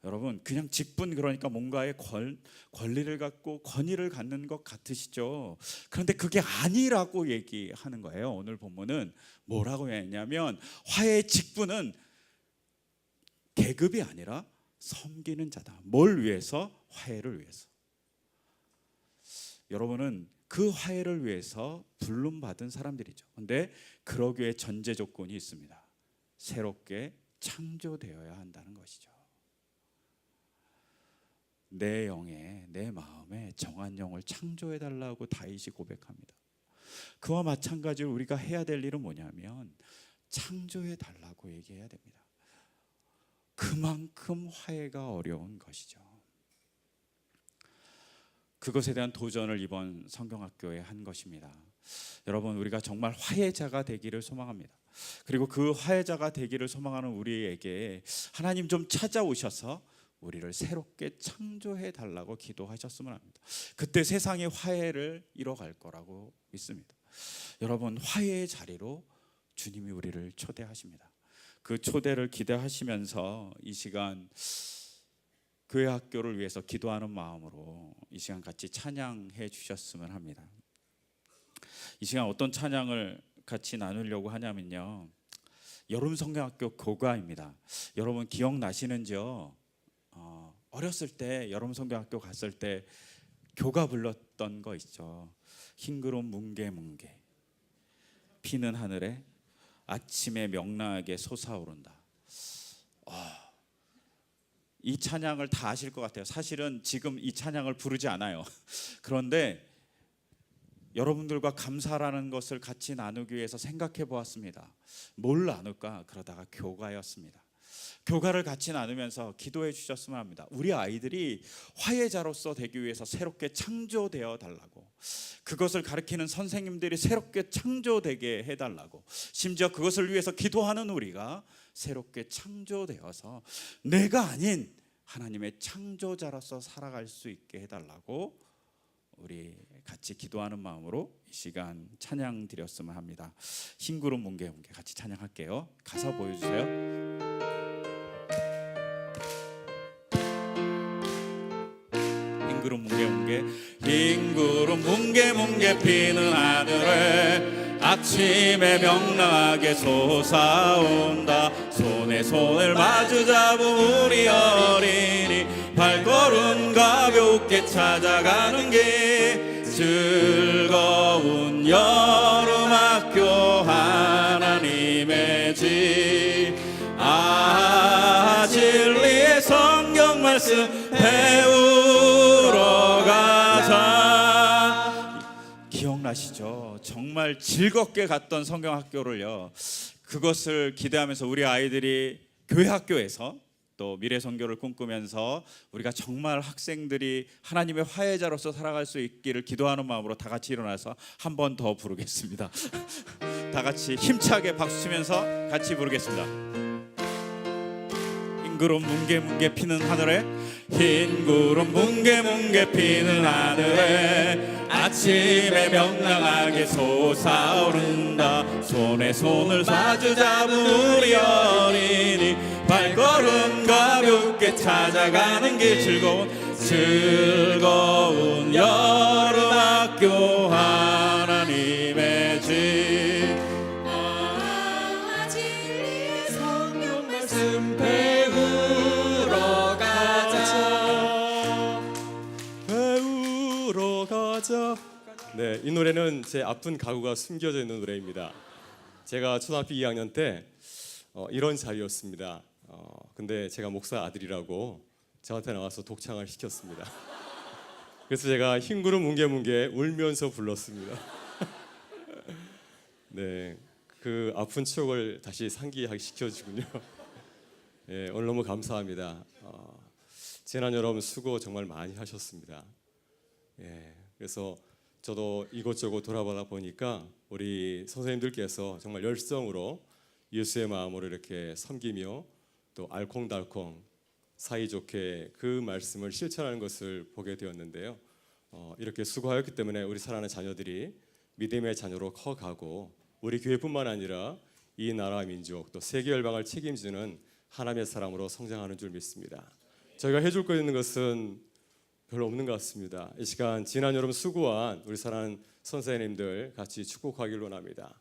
S1: 여러분, 그냥 직분, 그러니까 뭔가의 권리를 갖고 권위를 갖는 것 같으시죠? 그런데 그게 아니라고 얘기하는 거예요. 오늘 본문은 뭐라고 했냐면 화해의 직분은 계급이 아니라 섬기는 자다. 뭘 위해서? 화해를 위해서. 여러분은 그 화해를 위해서 부름받은 사람들이죠. 그런데 그러기 위해 전제 조건이 있습니다. 새롭게 창조되어야 한다는 것이죠. 내 영에, 내 마음에 정한 영을 창조해 달라고 다윗이 고백합니다. 그와 마찬가지로 우리가 해야 될 일은 뭐냐면 창조해 달라고 얘기해야 됩니다. 그만큼 화해가 어려운 것이죠. 그것에 대한 도전을 이번 성경학교에 한 것입니다. 여러분, 우리가 정말 화해자가 되기를 소망합니다. 그리고 그 화해자가 되기를 소망하는 우리에게 하나님 좀 찾아오셔서 우리를 새롭게 창조해 달라고 기도하셨으면 합니다. 그때 세상의 화해를 이뤄갈 거라고 믿습니다. 여러분, 화해의 자리로 주님이 우리를 초대하십니다. 그 초대를 기대하시면서 이 시간 교회 학교를 위해서 기도하는 마음으로 이 시간 같이 찬양해 주셨으면 합니다. 이 시간 어떤 찬양을 같이 나누려고 하냐면요, 여름 성경학교 교가입니다. 여러분 기억나시는지요? 어렸을 때 여름 성경학교 갔을 때 교가 불렀던 거 있죠. 흰구름 뭉게뭉게 피는 하늘에 아침에 명랑하게 솟아오른다. 이 찬양을 다 아실 것 같아요. 사실은 지금 이 찬양을 부르지 않아요. 그런데 여러분들과 감사라는 것을 같이 나누기 위해서 생각해 보았습니다. 뭘 나눌까? 그러다가 교가였습니다. 교가를 같이 나누면서 기도해 주셨으면 합니다. 우리 아이들이 화해자로서 되기 위해서 새롭게 창조되어 달라고, 그것을 가르치는 선생님들이 새롭게 창조되게 해달라고, 심지어 그것을 위해서 기도하는 우리가 새롭게 창조되어서 내가 아닌 하나님의 창조자로서 살아갈 수 있게 해달라고 우리 같이 기도하는 마음으로 이 시간 찬양 드렸으면 합니다. 흰구름 뭉게 뭉게 같이 찬양할게요. 가사 보여주세요. 흰구름 뭉게 뭉게 흰구름 뭉게 뭉게 피는 하늘에 아침에 명랑하게 솟아온다. 손에 손을 마주 잡은 우리 어린이 발걸음 가볍게 찾아가는 길 즐거운 여름학교 하나님의 집 진리의 성경 말씀 배우러 가자. 기억나시죠? 정말 즐겁게 갔던 성경학교를요, 그것을 기대하면서 우리 아이들이 교회 학교에서 또 미래 선교를 꿈꾸면서 우리가 정말 학생들이 하나님의 화해자로서 살아갈 수 있기를 기도하는 마음으로 다 같이 일어나서 한 번 더 부르겠습니다. 다 같이 힘차게 박수 치면서 같이 부르겠습니다. 흰구름 뭉게 뭉게 피는 하늘에 흰구름 뭉게 뭉게 피는 하늘에 아침에 명랑하게 솟아오른다. 손에 손을 마주 잡은 우리 어린이 발걸음 가볍게 찾아가는 길 즐거운 여름학교 하나님의 집
S6: 진리의 성경 말씀
S10: 배우러 가자. 네, 이 노래는 제 아픈 가구가 숨겨져 있는 노래입니다. 제가 초등학교 2학년 때 이런 자리였습니다. 근데 제가 목사 아들이라고 저한테 나와서 독창을 시켰습니다. 그래서 제가 흰구름 뭉게 뭉게 울면서 불렀습니다. 네, 그 아픈 추억을 다시 상기하게 시켜주군요. 예, 오늘 너무 감사합니다. 지난 여러분 수고 정말 많이 하셨습니다. 예, 그래서 저도 이곳저곳 돌아보다 보니까 우리 선생님들께서 정말 열성으로 예수의 마음으로 이렇게 섬기며 또 알콩달콩 사이좋게 그 말씀을 실천하는 것을 보게 되었는데요. 이렇게 수고하였기 때문에 우리 사랑하는 자녀들이 믿음의 자녀로 커가고 우리 교회뿐만 아니라 이 나라 민족 또 세계 열방을 책임지는 하나님의 사람으로 성장하는 줄 믿습니다. 저희가 해줄 거 있는 것은 별로 없는 것 같습니다. 이 시간 지난 여름 수고한 우리 사랑하는 선생님들 같이 축복하기를 원합니다.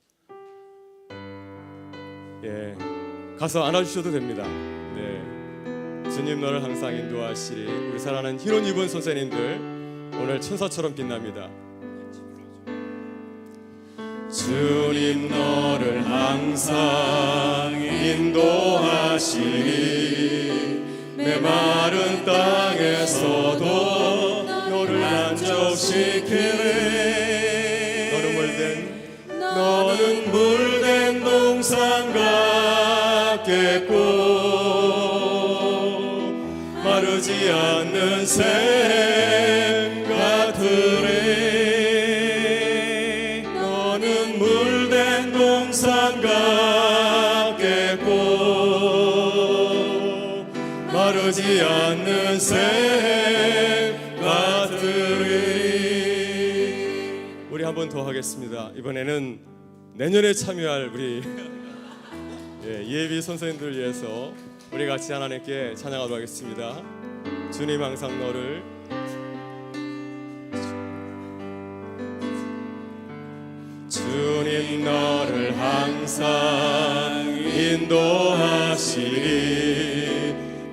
S10: 예, 가서 안아주셔도 됩니다. 네, 주님 너를 항상 인도하시리. 우리 사랑하는 흰 옷 입은 선생님들 오늘 천사처럼 빛납니다.
S1: 주님 너를 항상 인도하시리. 메마른 땅에서도 너를 만족시키리. 너는 물된 동산 같겠고 마르지 않는 샘 같으리. 너는 물된 동산 같겠고 마르지 않는 샘 같으리.
S10: 우리 한 번 더 하겠습니다. 이번에는 내년에 참여할 우리 예비 선생님들을 위해서 우리 같이 하나님께 찬양하도록 하겠습니다. 주님 항상 너를
S1: 주님 너를 항상 인도하시리.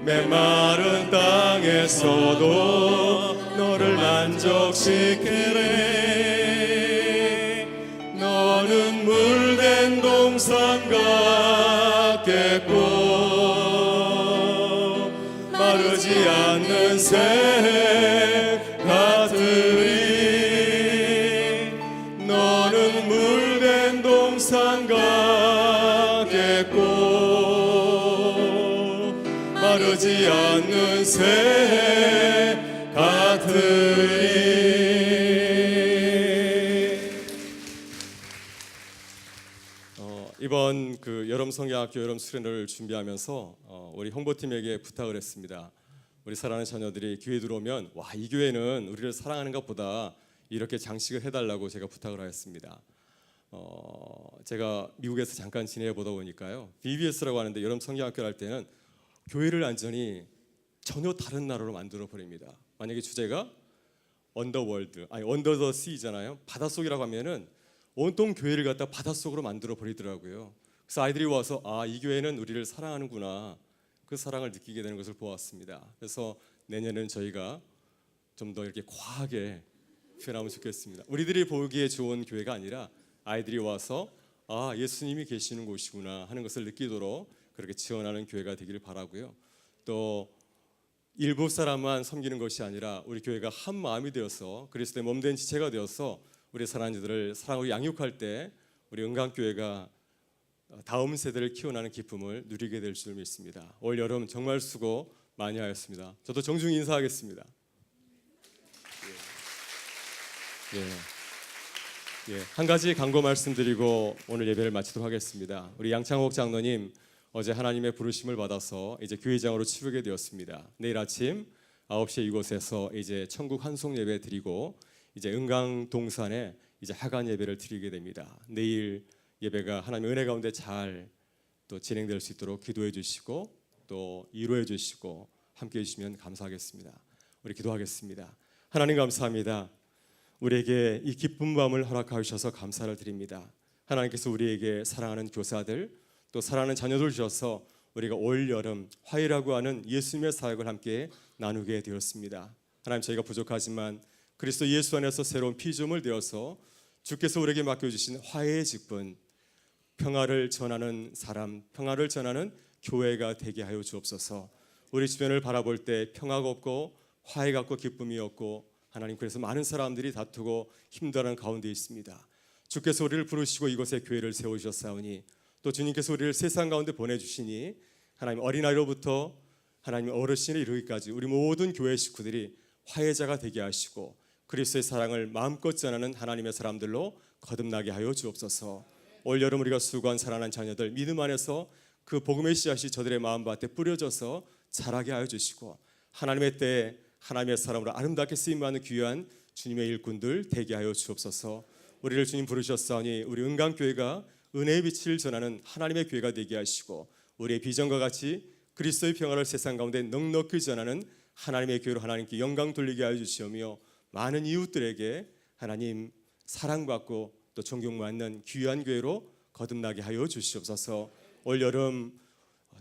S1: 메마른 땅에서도 너를 만족시키리. 너는 물된 동산 같겠고 마르지 않는 샘 같으리. 너는 물된 동산 같겠고 마르지 않는 샘 같으리.
S10: 이번 그 여름 성경학교 여름 수련회를 준비하면서 우리 홍보팀에게 부탁을 했습니다. 우리 사랑하는 자녀들이 교회 들어오면 와, 이 교회는 우리를 사랑하는 것보다 이렇게 장식을 해달라고 제가 부탁을 하였습니다. 제가 미국에서 잠깐 지내보다 보니까요, VBS라고 하는데 여름 성경학교를 할 때는 교회를 완전히 전혀 다른 나라로 만들어 버립니다. 만약에 주제가 언더월드, 아니 언더 더 씨잖아요. 바닷속이라고 하면은 온통 교회를 갖다 바닷속으로 만들어 버리더라고요. 그래서 아이들이 와서 이 교회는 우리를 사랑하는구나, 그 사랑을 느끼게 되는 것을 보았습니다. 그래서 내년에는 저희가 좀 더 이렇게 과하게 표현하면 좋겠습니다. 우리들이 보기에 좋은 교회가 아니라 아이들이 와서 예수님이 계시는 곳이구나 하는 것을 느끼도록 그렇게 지원하는 교회가 되기를 바라고요. 또 일부 사람만 섬기는 것이 아니라 우리 교회가 한 마음이 되어서 그리스도의 몸된 지체가 되어서 우리 사랑하는 이들을 사랑으로 양육할 때 우리 은강교회가 다음 세대를 키워나는 기쁨을 누리게 될 줄 믿습니다. 올 여름 정말 수고 많이 하였습니다. 저도 정중히 인사하겠습니다. 한 가지 간구 말씀드리고 오늘 예배를 마치도록 하겠습니다. 우리 양창옥 장로님 어제 하나님의 부르심을 받아서 이제 교회장으로 치르게 되었습니다. 내일 아침 9시에 이곳에서 이제 천국 환송 예배 드리고 이제 은강 동산에 이제 하간 예배를 드리게 됩니다. 내일 예배가 하나님의 은혜 가운데 잘 또 진행될 수 있도록 기도해 주시고 또 이루해 주시고 함께 해 주시면 감사하겠습니다. 우리 기도하겠습니다. 하나님 감사합니다. 우리에게 이 기쁜 밤을 허락하셔서 감사를 드립니다. 하나님께서 우리에게 사랑하는 교사들 또 사랑하는 자녀들 주셔서 우리가 올 여름 화해라고 하는 예수님의 사역을 함께 나누게 되었습니다. 하나님, 저희가 부족하지만 그리스도 예수 안에서 새로운 피조물 되어서 주께서 우리에게 맡겨주신 화해의 직분, 평화를 전하는 사람, 평화를 전하는 교회가 되게 하여 주옵소서. 우리 주변을 바라볼 때 평화가 없고 화해가 없고 기쁨이 없고 하나님, 그래서 많은 사람들이 다투고 힘들어하는 가운데 있습니다. 주께서 우리를 부르시고 이곳에 교회를 세우셨사오니 또 주님께서 우리를 세상 가운데 보내주시니 하나님, 어린아이로부터 하나님 어르신에 이르기까지 우리 모든 교회 식구들이 화해자가 되게 하시고 그리스도의 사랑을 마음껏 전하는 하나님의 사람들로 거듭나게 하여 주옵소서. 올 여름 우리가 수고한 사랑하는 자녀들 믿음 안에서 그 복음의 씨앗이 저들의 마음밭에 뿌려져서 자라게 하여 주시고 하나님의 때에 하나님의 사람으로 아름답게 쓰임받는 귀한 주님의 일꾼들 되게 하여 주옵소서. 우리를 주님 부르셨사오니 우리 은강교회가 은혜의 빛을 전하는 하나님의 교회가 되게 하시고 우리의 비전과 같이 그리스도의 평화를 세상 가운데 넉넉히 전하는 하나님의 교회로 하나님께 영광 돌리게 하여 주시오며 많은 이웃들에게 하나님 사랑받고 또 존경받는 귀한 교회로 거듭나게 하여 주시옵소서. 올 여름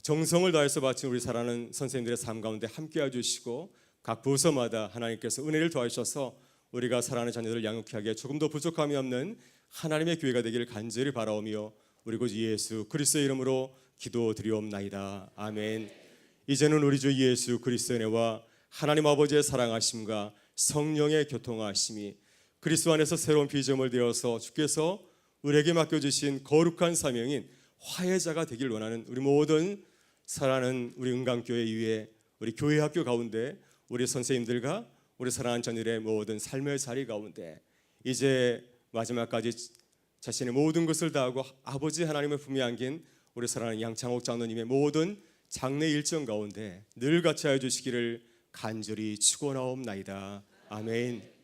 S10: 정성을 다해서 바친 우리 사랑하는 선생님들의 삶 가운데 함께 해주시고 각 부서마다 하나님께서 은혜를 더하셔서 우리가 사랑하는 자녀들을 양육케 하기에 조금도 부족함이 없는 하나님의 교회가 되기를 간절히 바라오며 우리 구 예수 그리스도의 이름으로 기도드리옵나이다. 아멘. 이제는 우리 주 예수 그리스도의 은혜와 하나님 아버지의 사랑하심과 성령의 교통하심이 그리스도 안에서 새로운 피조물 되어서 주께서 우리에게 맡겨주신 거룩한 사명인 화해자가 되길 원하는 우리 모든 사랑하는 우리 은강교회 위에 우리 교회 학교 가운데 우리 선생님들과 우리 사랑하는 자녀들의 모든 삶의 자리 가운데 이제 마지막까지 자신의 모든 것을 다하고 아버지 하나님의 품에 안긴 우리 사랑하는 양창옥 장로님의 모든 장례 일정 가운데 늘 같이 하여 주시기를 간절히 축원하옵나이다. 아멘.